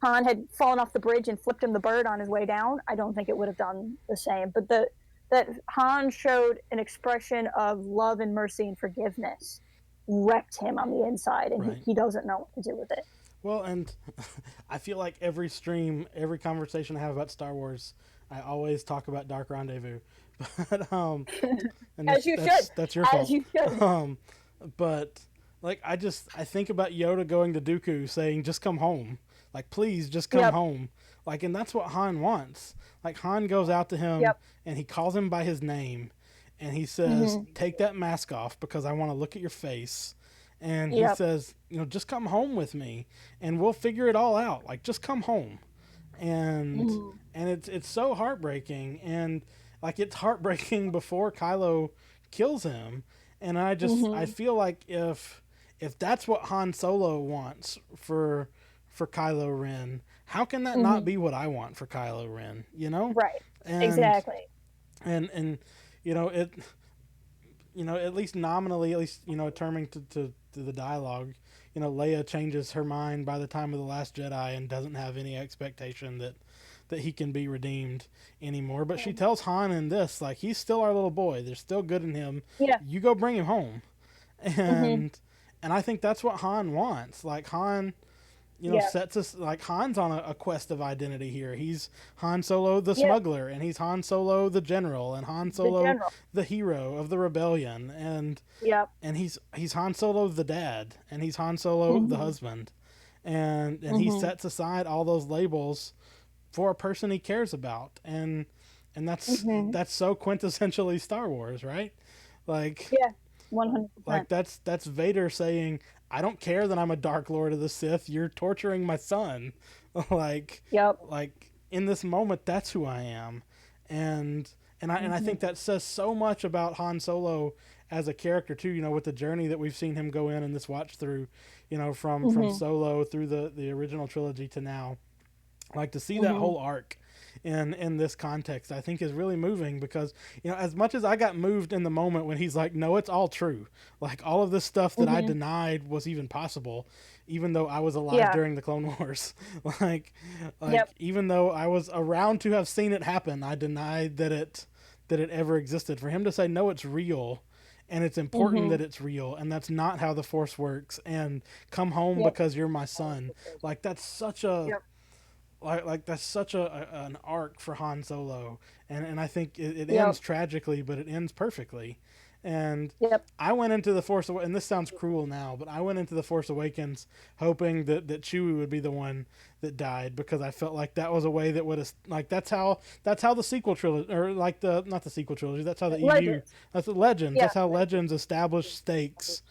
Han had fallen off the bridge and flipped him the bird on his way down, I don't think it would have done the same. But that Han showed an expression of love and mercy and forgiveness wrecked him on the inside, and Right. he doesn't know what to do with it. Well, and I feel like every stream, every conversation I have about Star Wars, I always talk about Dark Rendezvous. But and As you should. That's your fault. As you should. But like I think about Yoda going to Dooku saying, "Just come home." Like, please just come home. Like, and that's what Han wants. Like, Han goes out to him and he calls him by his name and he says, "Take that mask off because I want to look at your face." And he says, "Just come home with me and we'll figure it all out. Like, just come home." And it's so heartbreaking, and like it's heartbreaking before Kylo kills him. And I feel like if that's what Han Solo wants for Kylo Ren, how can that not be what I want for Kylo Ren? Right. And, exactly. And it at least nominally, at least turning to the dialogue, Leia changes her mind by the time of The Last Jedi and doesn't have any expectation that he can be redeemed anymore. But she tells Han in this, like, he's still our little boy. There's still good in him. Yeah. You go bring him home. And I think that's what Han wants. Like, Han, sets us, like, Han's on a quest of identity here. He's Han Solo the smuggler, and he's Han Solo the general, and Han Solo the hero of the rebellion, and he's Han Solo the dad, and he's Han Solo the husband, and he sets aside all those labels for a person he cares about, and that's so quintessentially Star Wars, right? Like 100%. Like that's Vader saying, "I don't care that I'm a Dark Lord of the Sith. You're torturing my son." Like in this moment, that's who I am, and I think that says so much about Han Solo as a character too. With the journey that we've seen him go in this watch through, from Solo through the original trilogy to now, like to see that whole arc in this context, I think is really moving, because as much as I got moved in the moment when he's like, "No, it's all true, like all of this stuff that I denied was even possible, even though I was alive during the Clone Wars, like even though I was around to have seen it happen, I denied that it ever existed." For him to say, "No, it's real, and it's important that it's real, and that's not how the Force works, and come home because you're my son," like that's such a like that's such an arc for Han Solo, and I think it ends tragically, but it ends perfectly. And I went into the Force Awakens, and this sounds cruel now, but I went into the Force Awakens hoping that Chewie would be the one that died, because I felt like that was a way that would have, like, that's how the sequel trilogy, or like not the sequel trilogy, that's how the EU, that's the Legends, that's how Legends established stakes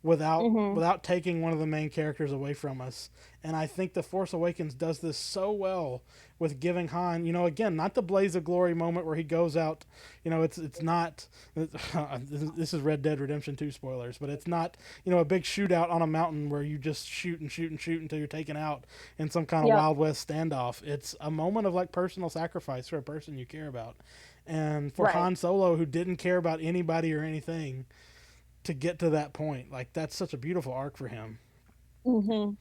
without taking one of the main characters away from us. And I think the Force Awakens does this so well with giving Han, again, not the blaze of glory moment where he goes out, it's not, this is Red Dead Redemption 2 spoilers, but it's not, a big shootout on a mountain where you just shoot and shoot and shoot until you're taken out in some kind of Wild West standoff. It's a moment of like personal sacrifice for a person you care about. And for Han Solo, who didn't care about anybody or anything, to get to that point, like that's such a beautiful arc for him. I'm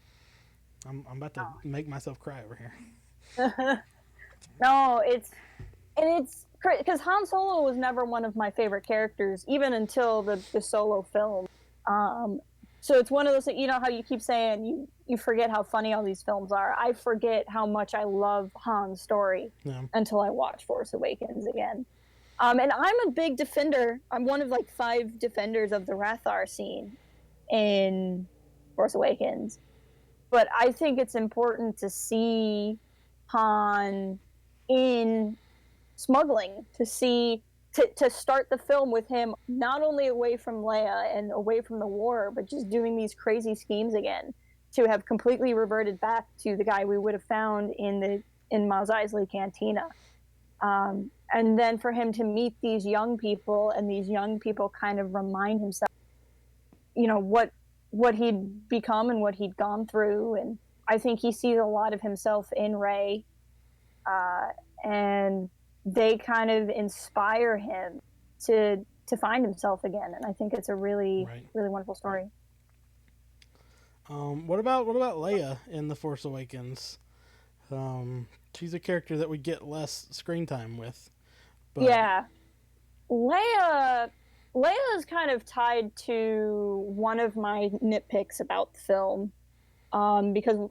about to make myself cry over here. No, it's great, because Han Solo was never one of my favorite characters, even until the Solo film. So it's one of those, how you keep saying you forget how funny all these films are. I forget how much I love Han's story until I watch Force Awakens again. And I'm a big defender. I'm one of like 5 defenders of the Rathar scene in Force Awakens. But I think it's important to see Han in smuggling, to start the film with him not only away from Leia and away from the war, but just doing these crazy schemes again, to have completely reverted back to the guy we would have found in Mos Eisley Cantina. And then for him to meet these young people, and these young people kind of remind himself, what he'd become and what he'd gone through. And I think he sees a lot of himself in Rey, and they kind of inspire him to find himself again. And I think it's a really, really wonderful story. What about Leia in The Force Awakens? She's a character that we get less screen time with. But... Leia is kind of tied to one of my nitpicks about the film, because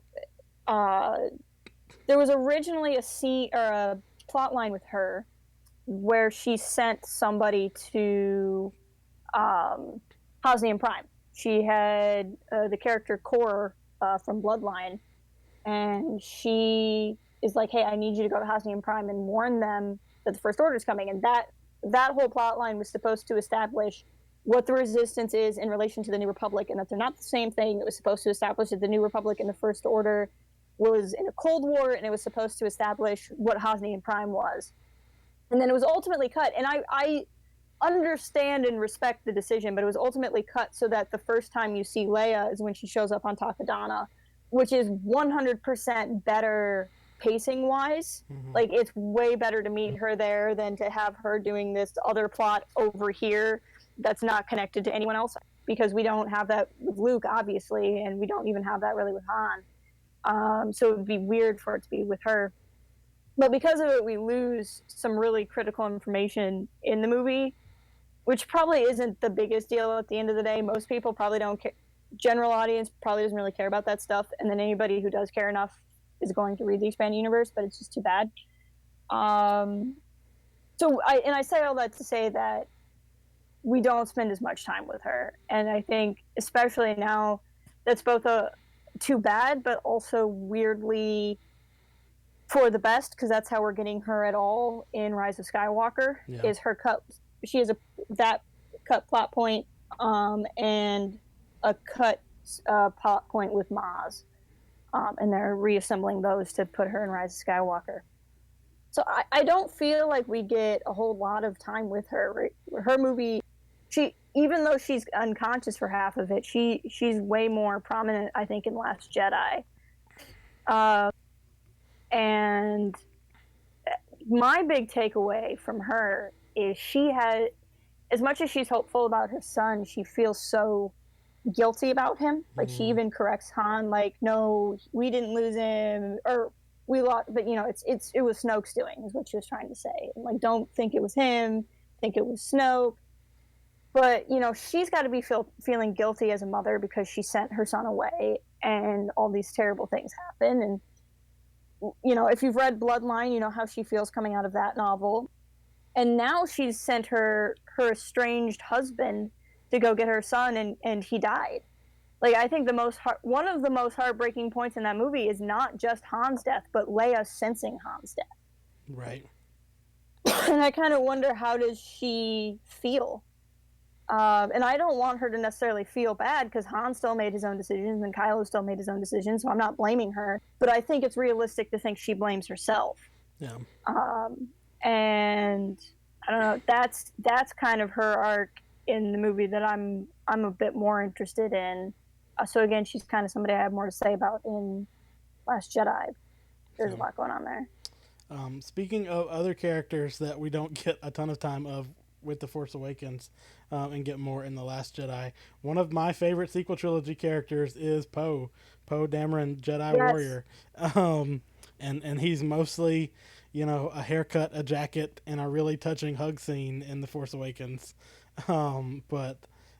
there was originally a scene or a plot line with her where she sent somebody to Hosnian Prime. She had the character Core from Bloodline, and she is like, "Hey, I need you to go to Hosnian Prime and warn them that the First Order is coming." And that whole plot line was supposed to establish what the Resistance is in relation to the New Republic, and that they're not the same thing. It was supposed to establish that the New Republic and the First Order was in a Cold War, and it was supposed to establish what Hosnian Prime was. And then it was ultimately cut, and I understand and respect the decision, but it was ultimately cut so that the first time you see Leia is when she shows up on Takodana, which is 100% better pacing wise. Mm-hmm. Like, it's way better to meet her there than to have her doing this other plot over here that's not connected to anyone else, because we don't have that with Luke, obviously, and we don't even have that really with Han. So it would be weird for it to be with her. But because of it, we lose some really critical information in the movie, which probably isn't the biggest deal at the end of the day. Most people probably don't care. General audience probably doesn't really care about that stuff. And then anybody who does care enough is going to read the expanded universe, but it's just too bad. So I say all that to say that we don't spend as much time with her. And I think, especially now, that's both too bad, but also weirdly for the best, because that's how we're getting her at all in Rise of Skywalker. Yeah. Is her cut? She has that cut plot point, and a cut plot point with Maz, and they're reassembling those to put her in Rise of Skywalker. So I don't feel like we get a whole lot of time with her. Her movie, even though she's unconscious for half of it, she's way more prominent, I think, in Last Jedi. And my big takeaway from her is she had, as much as she's hopeful about her son, she feels so guilty about him. Like, she even corrects Han, like, "No, we didn't lose him, or we lost, but it was Snoke's doing," is what she was trying to say. Like, don't think it was him, think it was Snoke. But she's got to be feeling guilty as a mother because she sent her son away, and all these terrible things happen. And if you've read Bloodline, you know how she feels coming out of that novel. And now she's sent her estranged husband to go get her son, and he died. Like, I think one of the most heartbreaking points in that movie is not just Han's death, but Leia sensing Han's death. Right. And I kind of wonder, how does she feel? And I don't want her to necessarily feel bad, because Han still made his own decisions and Kylo still made his own decisions, so I'm not blaming her. But I think it's realistic to think she blames herself. Yeah. And I don't know. That's kind of her arc in the movie that I'm a bit more interested in. So again, she's kind of somebody I have more to say about in Last Jedi. There's a lot going on there. Speaking of other characters that we don't get a ton of time of with The Force Awakens, and get more in The Last Jedi, one of my favorite sequel trilogy characters is Poe Dameron, Jedi Warrior. And he's mostly, a haircut, a jacket, and a really touching hug scene in The Force Awakens. But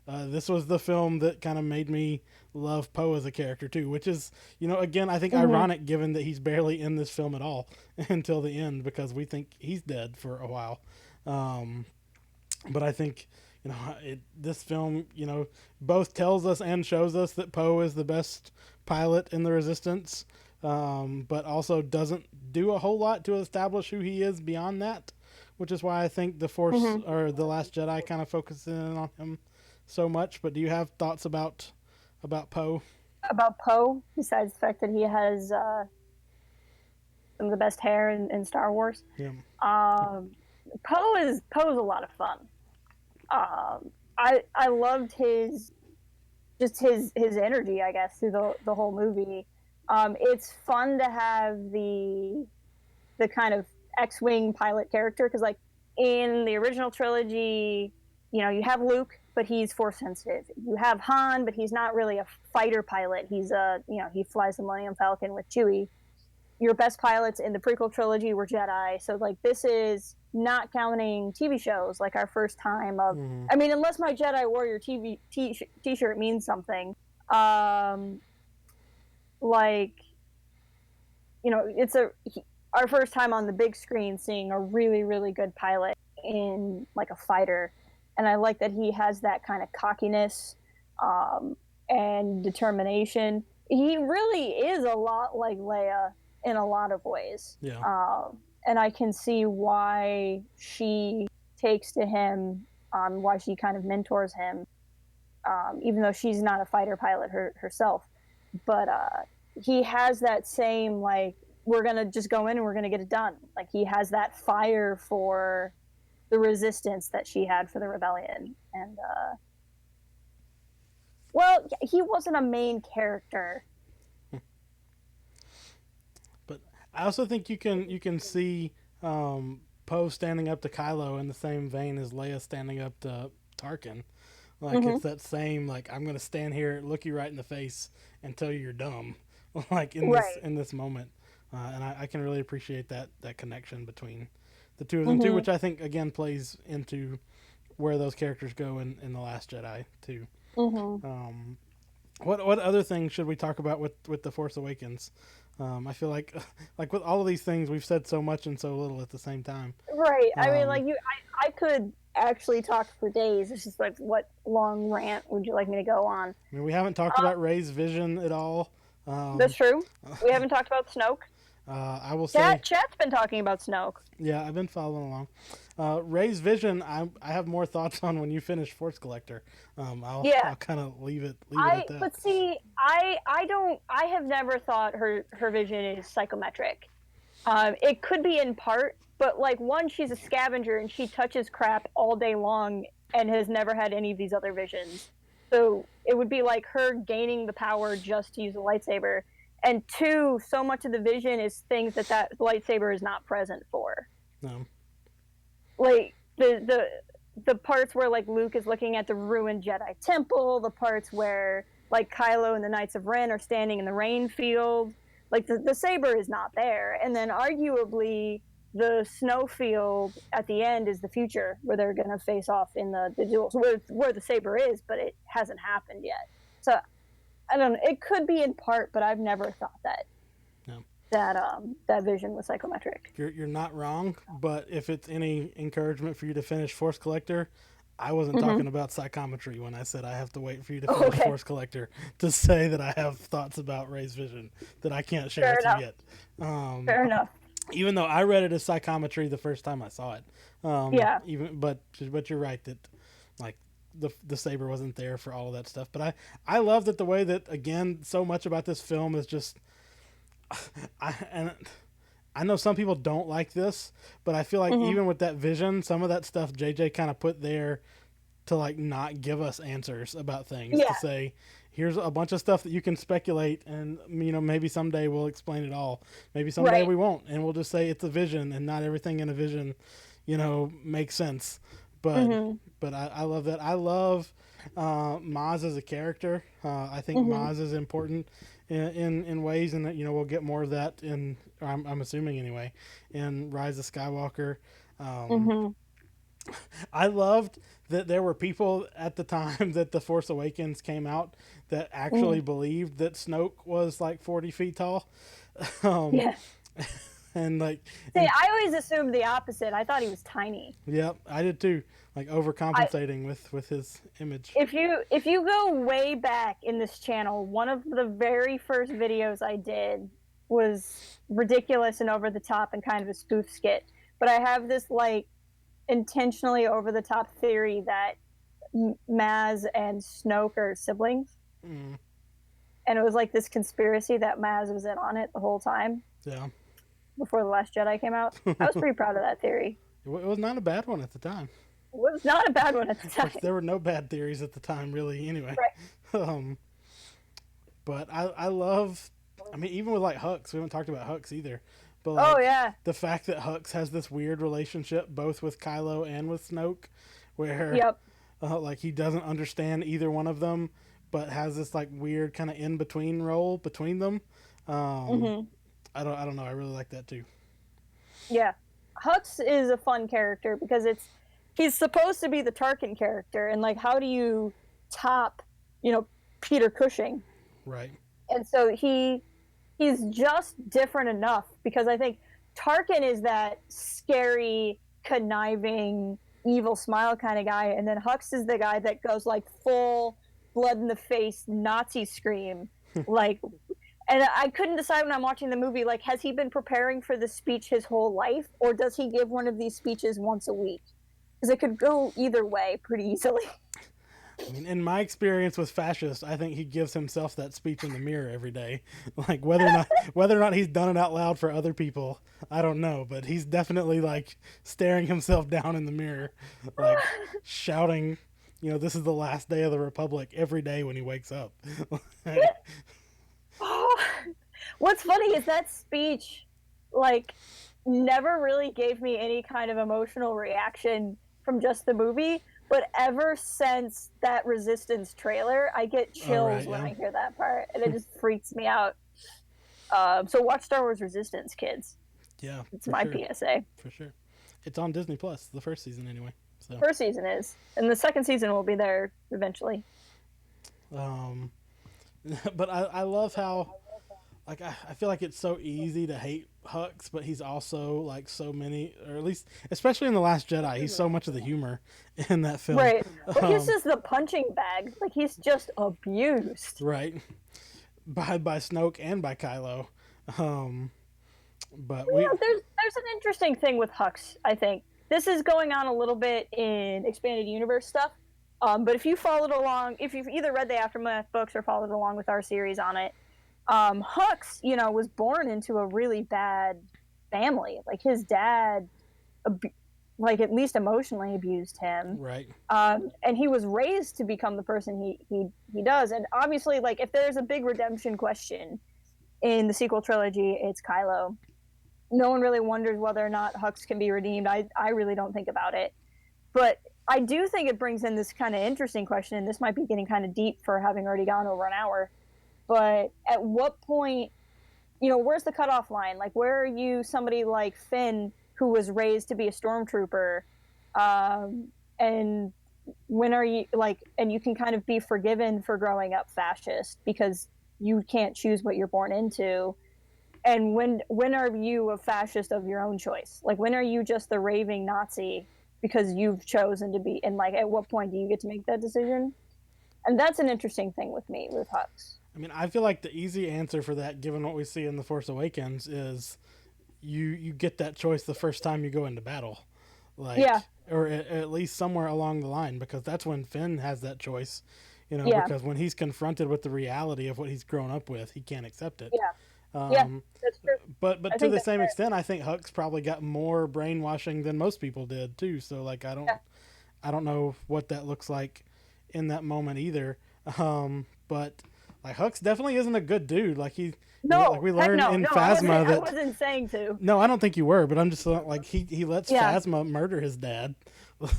this was the film that kind of made me love Poe as a character too, which is, again, I think ironic given that he's barely in this film at all until the end, because we think he's dead for a while. But I think, this film, both tells us and shows us that Poe is the best pilot in the Resistance, but also doesn't do a whole lot to establish who he is beyond that, which is why I think The Force or The Last Jedi kind of focuses in on him so much. But do you have thoughts about Poe? About Poe, besides the fact that he has some of the best hair in Star Wars? Yeah. Poe is a lot of fun. I loved his energy, I guess, through the whole movie. It's fun to have the kind of X-Wing pilot character, because, like, in the original trilogy, you have Luke, but he's force sensitive. You have Han, but he's not really a fighter pilot. He's he flies the Millennium Falcon with Chewie. your best pilots in the prequel trilogy were Jedi. So like this is not counting TV shows, like our first time of. I mean, unless my Jedi Warrior T-shirt means something. Like, you know, it's our first time on the big screen seeing a really, really good pilot in like a fighter, and I like that he has that kind of cockiness and determination. He really is a lot like Leia in a lot of ways. Yeah. And I can see why she takes to him, why she kind of mentors him, even though she's not a fighter pilot herself. But he has that same, like, we're going to just go in and we're going to get it done. Like, he has that fire for the resistance that she had for the rebellion. And, well, he wasn't a main character. But I also think you can see Poe standing up to Kylo in the same vein as Leia standing up to Tarkin. Like, it's that same, like, I'm going to stand here, look you right in the face, and tell you you're dumb. Like, in this moment. And I can really appreciate that connection between the two of them, too, which I think, again, plays into where those characters go in The Last Jedi, too. What other things should we talk about with The Force Awakens? I feel like with all of these things, we've said so much and so little at the same time. Right. I mean, like, I could actually talk for days. It's just like, what long rant would you like me to go on? I mean, we haven't talked about Rey's vision at all. That's true. We haven't talked about Snoke. I will say... Chat's been talking about Snoke. Yeah, I've been following along. Rey's vision, I have more thoughts on when you finish Force Collector. I'll kind of leave it at that. But see, I have never thought her vision is psychometric. It could be in part, but like, one, she's a scavenger and she touches crap all day long and has never had any of these other visions. So it would be like her gaining the power just to use a lightsaber. And two, so much of the vision is things that lightsaber is not present for. No. Like the parts where like Luke is looking at the ruined Jedi temple, the parts where like Kylo and the Knights of Ren are standing in the rain field, like the saber is not there. And then arguably the snow field at the end is the future, where they're going to face off in the duels, where the saber is, but it hasn't happened yet. So I don't know. It could be in part, but I've never thought that that vision was psychometric. You're not wrong, but if it's any encouragement for you to finish Force Collector, I wasn't talking about psychometry when I said I have to wait for you to finish Force Collector to say that I have thoughts about Rey's vision that I can't share with you yet. Fair enough. Even though I read it as psychometry the first time I saw it. But you're right that like the saber wasn't there for all of that stuff. But I love that the way that, again, so much about this film is just I know some people don't like this, but I feel like even with that vision, some of that stuff JJ kind of put there to like not give us answers about things, to say, here's a bunch of stuff that you can speculate, and you know, maybe someday we'll explain it all. Maybe someday we won't, and we'll just say it's a vision, and not everything in a vision, you know, makes sense. But I love that. I love Maz as a character. I think Maz is important in ways, and that, you know, we'll get more of that in, I'm assuming anyway, in Rise of Skywalker. I loved that there were people at the time that The Force Awakens came out that actually believed that Snoke was like 40 feet tall. And like, I always assumed the opposite. I thought he was tiny. Yep, I did too. Like overcompensating with his image. If you go way back in this channel, one of the very first videos I did was ridiculous and over the top and kind of a spoof skit. But I have this like intentionally over the top theory that Maz and Snoke are siblings. And it was like this conspiracy that Maz was in on it the whole time. Yeah. Before The Last Jedi came out. I was pretty proud of that theory. It was not a bad one at the time. It was not a bad one at the time. There were no bad theories at the time, really, anyway. Right. But I love, I mean, even with like Hux, we haven't talked about Hux either. But like, the fact that Hux has this weird relationship both with Kylo and with Snoke, where like he doesn't understand either one of them, but has this like weird kind of in-between role between them. I don't know. I really like that too. Yeah, Hux is a fun character because he's supposed to be the Tarkin character, and like, how do you top, Peter Cushing? Right. And so he's just different enough because I think Tarkin is that scary, conniving, evil smile kind of guy, and then Hux is the guy that goes like full blood in the face Nazi scream, like. And I couldn't decide when I'm watching the movie, like, has he been preparing for this speech his whole life, or does he give one of these speeches once a week? Because it could go either way pretty easily. I mean, in my experience with fascists, I think he gives himself that speech in the mirror every day. Like whether or not he's done it out loud for other people, I don't know, but he's definitely like staring himself down in the mirror, like shouting, this is the last day of the Republic every day when he wakes up. What's funny is that speech, like, never really gave me any kind of emotional reaction from just the movie. But ever since that Resistance trailer, I get chills when I hear that part, and it just freaks me out. So watch Star Wars Resistance, kids. Yeah, it's my PSA. For sure. It's on Disney Plus, the first season anyway. So. First season is, and the second season will be there eventually. But I love how, like, I feel like it's so easy to hate Hux, but he's also like so many, or at least especially in The Last Jedi, he's so much of the humor in that film. Right. Well, he's just the punching bag. Like, he's just abused. Right. By Snoke and by Kylo. But there's an interesting thing with Hux, I think. This is going on a little bit in expanded universe stuff. But if you followed along, if you've either read the Aftermath books or followed along with our series on it, Hux, was born into a really bad family. Like, his dad, like, at least emotionally abused him. Right. And he was raised to become the person he does. And obviously, like, if there's a big redemption question in the sequel trilogy, it's Kylo. No one really wonders whether or not Hux can be redeemed. I really don't think about it. But I do think it brings in this kind of interesting question, and this might be getting kind of deep for having already gone over an hour. But at what point, where's the cutoff line? Like, where are you somebody like Finn, who was raised to be a stormtrooper, and when are you, like, and you can kind of be forgiven for growing up fascist because you can't choose what you're born into, and when are you a fascist of your own choice? Like, when are you just the raving Nazi because you've chosen to be, and like, at what point do you get to make that decision? And that's an interesting thing with me with Hux. I mean, I feel like the easy answer for that, given what we see in The Force Awakens, is you get that choice the first time you go into battle. Like, yeah. Or at least somewhere along the line, because that's when Finn has that choice, because when he's confronted with the reality of what he's grown up with, he can't accept it. Yeah, that's true. But to the same extent, I think Hux probably got more brainwashing than most people did too. So like, I don't know what that looks like in that moment either. But like, Hux definitely isn't a good dude. Like, like we learned in Phasma that I wasn't saying to. No, I don't think you were, but I'm just like, he lets Phasma murder his dad.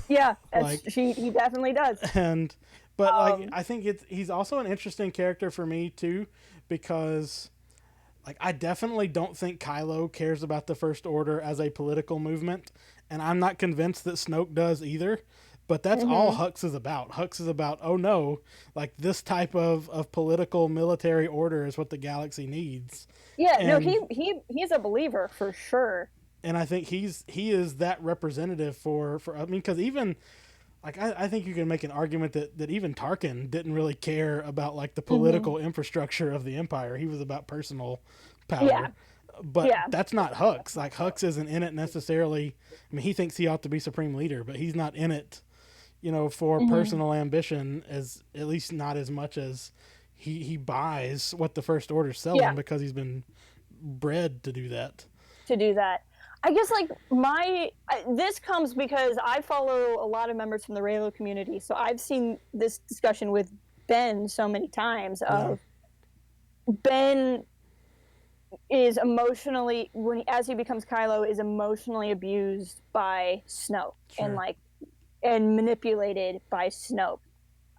Yeah, like, he definitely does. But like, I think he's also an interesting character for me too, because like, I definitely don't think Kylo cares about the First Order as a political movement, and I'm not convinced that Snoke does either. But that's all Hux is about. Hux is about, oh no, like, this type of political military order is what the galaxy needs. Yeah, no, he's a believer for sure. And I think he is that representative for I mean, because even like, I think you can make an argument that even Tarkin didn't really care about like the political infrastructure of the Empire. He was about personal power. Yeah. But that's not Hux. Like, Hux isn't in it necessarily. I mean, he thinks he ought to be supreme leader, but he's not in it, for personal ambition, as at least not as much as he buys what the First Order's selling because he's been bred to do that. I guess, like, this comes because I follow a lot of members from the Reylo community, so I've seen this discussion with Ben so many times of Ben is emotionally, as he becomes Kylo, is emotionally abused by Snoke and manipulated by Snoke.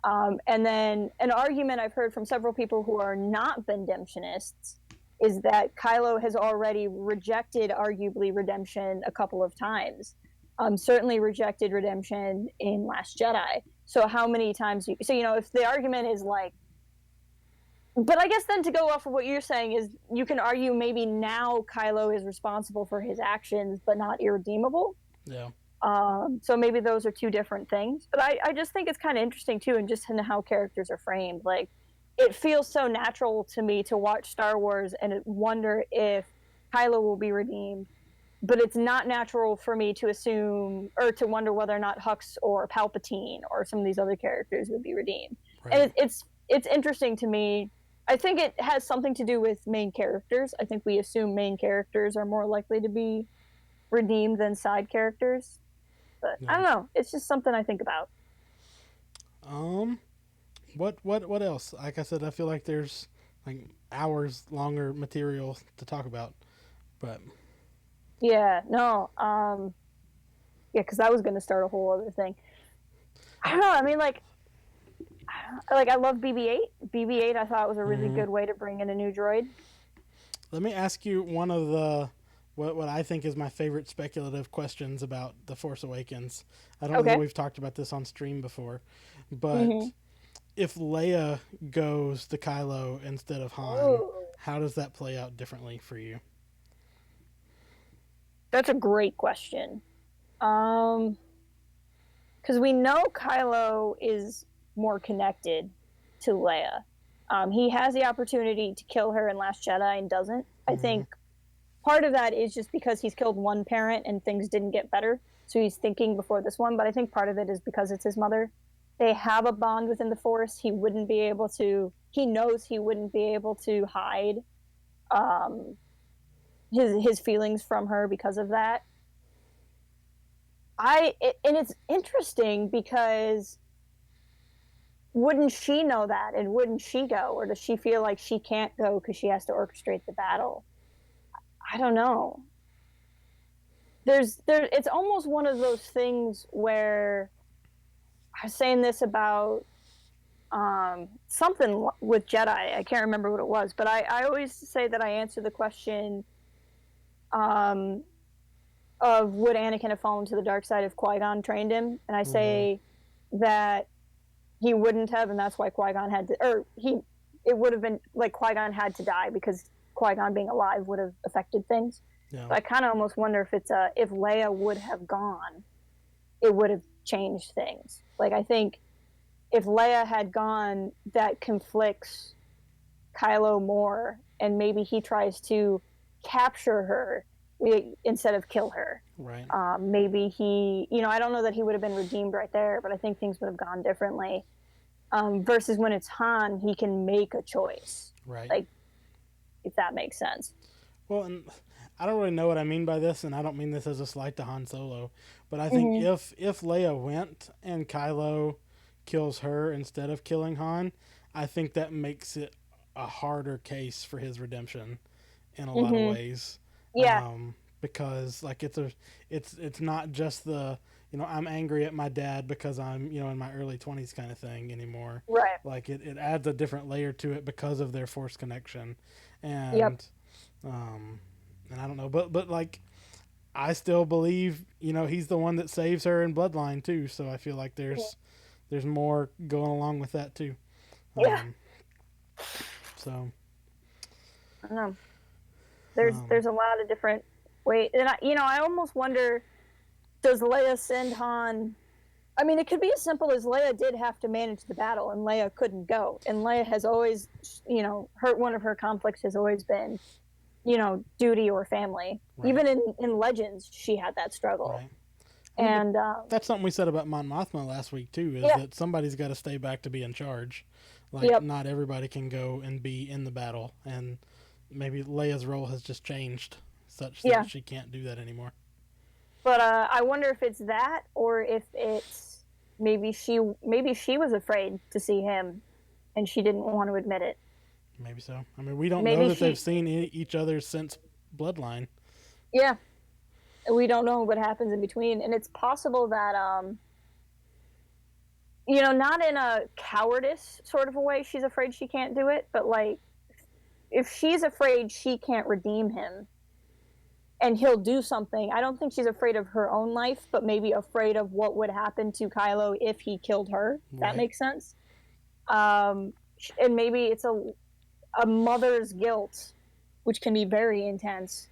And then an argument I've heard from several people who are not Bendemptionists is that Kylo has already rejected, arguably, redemption a couple of times. Certainly rejected redemption in Last Jedi. So how many times so if the argument is like, but I guess then to go off of what you're saying is you can argue maybe now Kylo is responsible for his actions but not irredeemable. Yeah. So maybe those are two different things. But I just think it's kind of interesting too, and just in how characters are framed. Like, it feels so natural to me to watch Star Wars and wonder if Kylo will be redeemed. But it's not natural for me to assume or to wonder whether or not Hux or Palpatine or some of these other characters would be redeemed. Right. And it's interesting to me. I think it has something to do with main characters. I think we assume main characters are more likely to be redeemed than side characters. But yeah. I don't know. It's just something I think about. What else? Like I said, I feel like there's like hours longer material to talk about. But yeah, no. Yeah, because that was going to start a whole other thing. I don't know. I mean, like I love BB-8. BB-8 I thought was a really good way to bring in a new droid. Let me ask you one of the what I think is my favorite speculative questions about The Force Awakens. I don't know if we've talked about this on stream before, but if Leia goes to Kylo instead of Han, how does that play out differently for you? That's a great question. Because we know Kylo is more connected to Leia. He has the opportunity to kill her in Last Jedi and doesn't. I think part of that is just because he's killed one parent and things didn't get better. So he's thinking before this one. But I think part of it is because it's his mother. They have a bond within the Force. He knows he wouldn't be able to hide his feelings from her because of that. And it's interesting because wouldn't she know that, and wouldn't she go, or does she feel like she can't go because she has to orchestrate the battle? I don't know. It's almost one of those things where I was saying this about something with Jedi. I can't remember what it was, but I always say that I answer the question of would Anakin have fallen to the dark side if Qui-Gon trained him, and I say that he wouldn't have, and that's why Qui-Gon had to, it would have been like Qui-Gon had to die because Qui-Gon being alive would have affected things. Yeah. So I kind of almost wonder if it's if Leia would have gone, it would have changed things. Like, I think if Leia had gone, that conflicts Kylo more, and maybe he tries to capture her instead of kill her. Right. Maybe he, I don't know that he would have been redeemed right there, but I think things would have gone differently. Versus when it's Han, he can make a choice. Right. Like, if that makes sense. Well, and I don't really know what I mean by this, and I don't mean this as a slight to Han Solo, but I think if Leia went and Kylo kills her instead of killing Han, I think that makes it a harder case for his redemption in a lot of ways. Yeah. Because like it's not just the I'm angry at my dad because I'm in my early 20s kind of thing anymore. Right. Like it adds a different layer to it because of their Force connection, and and I don't know, but like I still believe he's the one that saves her in Bloodline too. So I feel like there's more going along with that too. So I don't know. There's a lot of different ways, and I almost wonder, does Leia send Han? I mean, it could be as simple as Leia did have to manage the battle, and Leia couldn't go. And Leia has always, one of her conflicts has always been, duty or family. Right. Even in Legends, she had that struggle. Right. And that's something we said about Mon Mothma last week too. Is that somebody's got to stay back to be in charge. Like not everybody can go and be in the battle, and maybe Leia's role has just changed such that she can't do that anymore. But I wonder if it's that, or if it's maybe she was afraid to see him, and she didn't want to admit it. Maybe so. I mean, we don't know that they've seen each other since Bloodline. Yeah, we don't know what happens in between, and it's possible that not in a cowardice sort of a way she's afraid she can't do it, but like if she's afraid she can't redeem him and he'll do something, I don't think she's afraid of her own life, but maybe afraid of what would happen to Kylo if he killed her. Right. That makes sense. And maybe it's a mother's guilt, which can be very intense,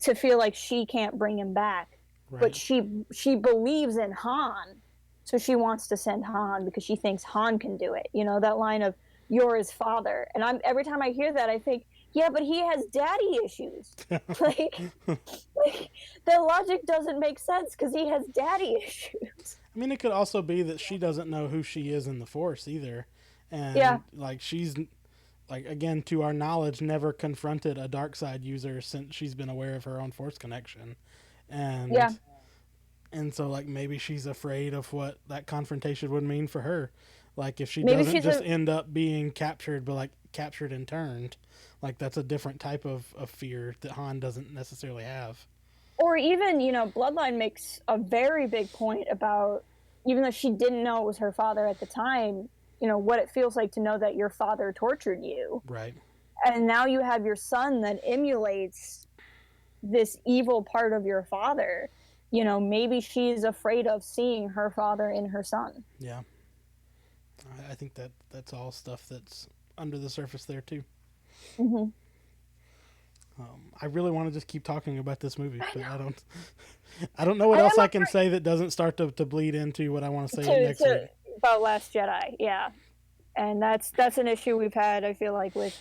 to feel like she can't bring him back. Right. But she believes in Han, so she wants to send Han because she thinks Han can do it. You know, that line of, "You're his father." And every time I hear that, I think, yeah, but he has daddy issues. like the logic doesn't make sense because he has daddy issues. I mean, it could also be that she doesn't know who she is in the Force either. And like she's, like, again, to our knowledge, never confronted a dark side user since she's been aware of her own Force connection. And so, like, maybe she's afraid of what that confrontation would mean for her. Like, if she doesn't just end up being captured, but, like, captured and turned. Like, that's a different type of fear that Han doesn't necessarily have. Or even, you know, Bloodline makes a very big point about, even though she didn't know it was her father at the time, you know, what it feels like to know that your father tortured you. Right. And now you have your son that emulates this evil part of your father. You know, maybe she's afraid of seeing her father in her son. Yeah. I think that's all stuff that's under the surface there too. Mm-hmm. I really want to just keep talking about this movie, but I don't know what else I can say that doesn't start to bleed into what I want to say next week. About Last Jedi, yeah. And that's an issue we've had, I feel like, with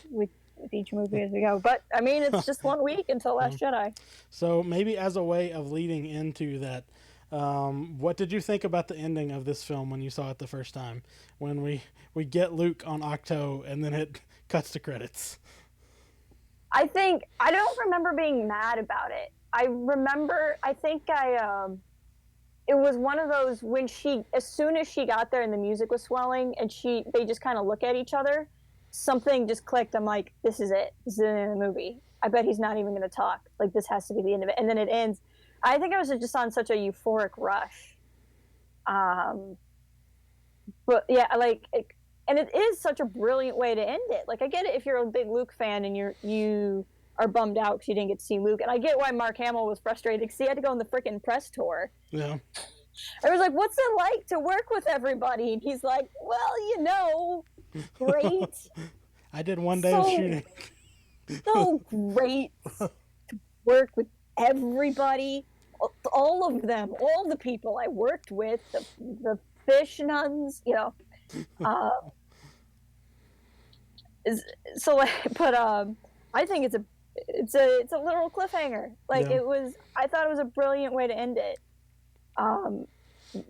each movie as we go. But, I mean, it's just 1 week until Last Jedi. So maybe as a way of leading into that, what did you think about the ending of this film when you saw it the first time? When we get Luke on Octo and then it cuts to credits. I don't remember being mad about it. It was one of those when as soon as she got there and the music was swelling and they just kind of look at each other, something just clicked. I'm like, this is it. This is the end of the movie. I bet he's not even going to talk. Like, this has to be the end of it. And then it ends. I think I was just on such a euphoric rush. But yeah, and it is such a brilliant way to end it. Like, I get it if you're a big Luke fan and you are bummed out because you didn't get to see Luke. And I get why Mark Hamill was frustrated because he had to go on the freaking press tour. Yeah. I was like, what's it like to work with everybody? And he's like, well, you know, great. I did 1 day of shooting. So great to work with everybody. All of them, all the people I worked with, the fish nuns, you know. I think it's a literal cliffhanger. Like, I thought it was a brilliant way to end it.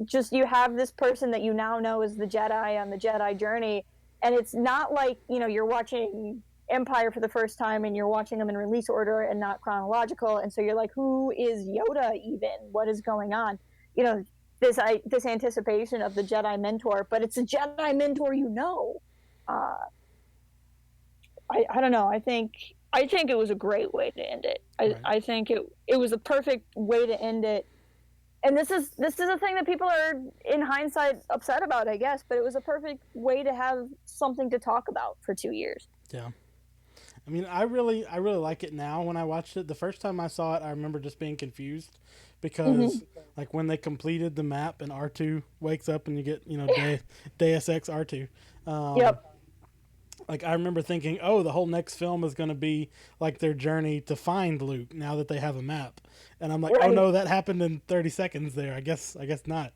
Just, you have this person that you now know is the Jedi on the Jedi journey, and it's not like, you know, you're watching Empire for the first time and you're watching them in release order and not chronological, and so you're like, who is Yoda even? What is going on? You know, this anticipation of the Jedi mentor, but it's a Jedi mentor, you know. I don't know. I think it was a great way to end it. I think it was a perfect way to end it. And this is a thing that people are, in hindsight, upset about, I guess. But it was a perfect way to have something to talk about for 2 years. Yeah. I mean, I really like it now. When I watched it the first time I saw it, I remember just being confused because like when they completed the map and R2 wakes up and you get, you know, Deus Ex R2. Yep. Like, I remember thinking, oh, the whole next film is going to be like their journey to find Luke now that they have a map. And I'm like, oh no, that happened in 30 seconds there. I guess not.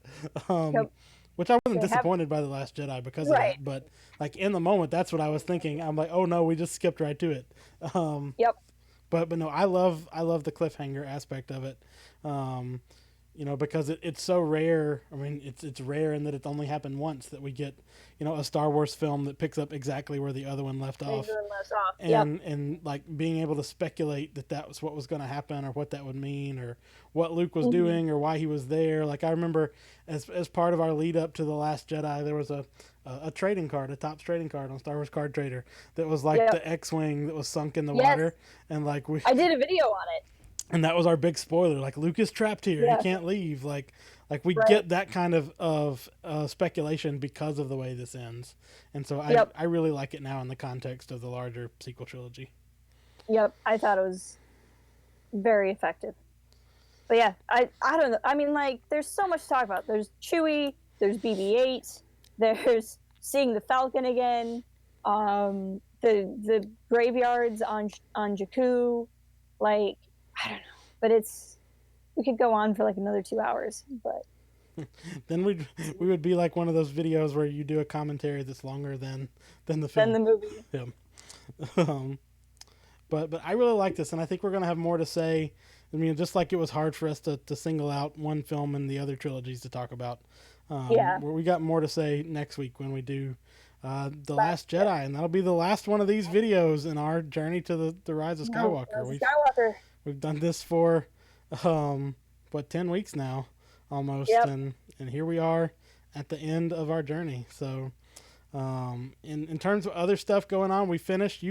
Which I wasn't disappointed by The Last Jedi because of that. But like, in the moment, that's what I was thinking. I'm like, oh no, we just skipped right to it. But no, I love the cliffhanger aspect of it. You know, because it's so rare. I mean, it's rare in that it's only happened once that we get, you know, a Star Wars film that picks up exactly where the other one left off. And like being able to speculate that was what was going to happen or what that would mean or what Luke was doing or why he was there. Like, I remember as part of our lead up to The Last Jedi, there was a trading card, a Topps trading card on Star Wars Card Trader that was like the X-Wing that was sunk in the water. And like I did a video on it. And that was our big spoiler. Like, Luke is trapped here. Yeah. He can't leave. Like we Right. get that kind of speculation because of the way this ends. And so I really like it now in the context of the larger sequel trilogy. Yep. I thought it was very effective. But yeah, I don't know. I mean, like, there's so much to talk about. There's Chewie, there's BB-8, there's seeing the Falcon again, the graveyards on Jakku, like, I don't know. But we could go on for like another 2 hours, but then we would be like one of those videos where you do a commentary that's longer than the film. Than the movie. Yeah. But I really like this, and I think we're gonna have more to say. I mean, just like it was hard for us to single out one film and the other trilogies to talk about. We got more to say next week when we do The Last Jedi, and that'll be the last one of these videos in our journey to the Rise of Skywalker. We've done this for 10 weeks now almost, and here we are at the end of our journey. So in terms of other stuff going on, you finished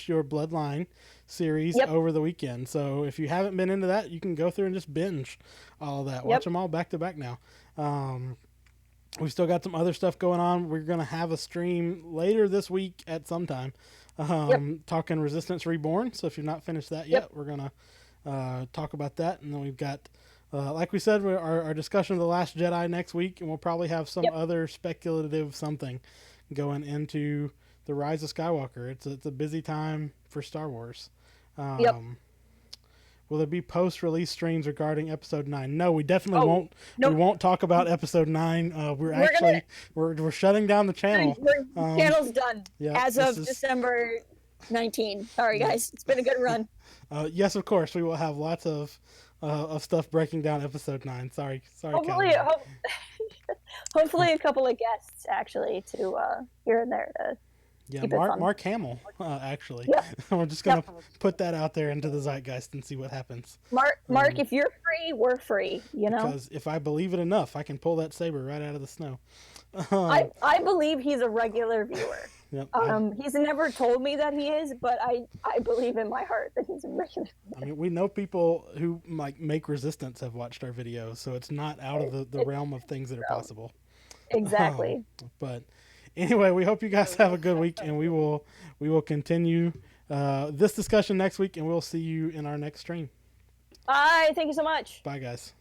your Bloodline series over the weekend. So if you haven't been into that, you can go through and just binge all of that. Watch them all back to back now. We've still got some other stuff going on. We're going to have a stream later this week at some time talking Resistance Reborn. So if you've not finished that yet, we're going to talk about that. And then we've got, like we said, our discussion of The Last Jedi next week, and we'll probably have some other speculative something going into the Rise of Skywalker. It's a busy time for Star Wars. Will there be post-release streams regarding Episode 9? No, we definitely won't. Nope. We won't talk about Episode 9. We're shutting down the channel. Channel's done as of December 19. Sorry, guys. It's been a good run. Yes, of course. We will have lots of stuff breaking down Episode 9. Sorry. Hopefully a couple of guests, actually, to here and there to keep it fun. Mark Hamill, actually. We're just going to put that out there into the zeitgeist and see what happens. Mark, if you're free, we're free, you know? Because if I believe it enough, I can pull that saber right out of the snow. I believe he's a regular viewer. He's never told me that he is, but I believe in my heart that he's a regular viewer. I mean, we know people who make Resistance have watched our videos, so it's not out of the realm of things that are possible. Exactly. But anyway, we hope you guys have a good week, and we will continue this discussion next week, and we'll see you in our next stream. Bye. Thank you so much. Bye, guys.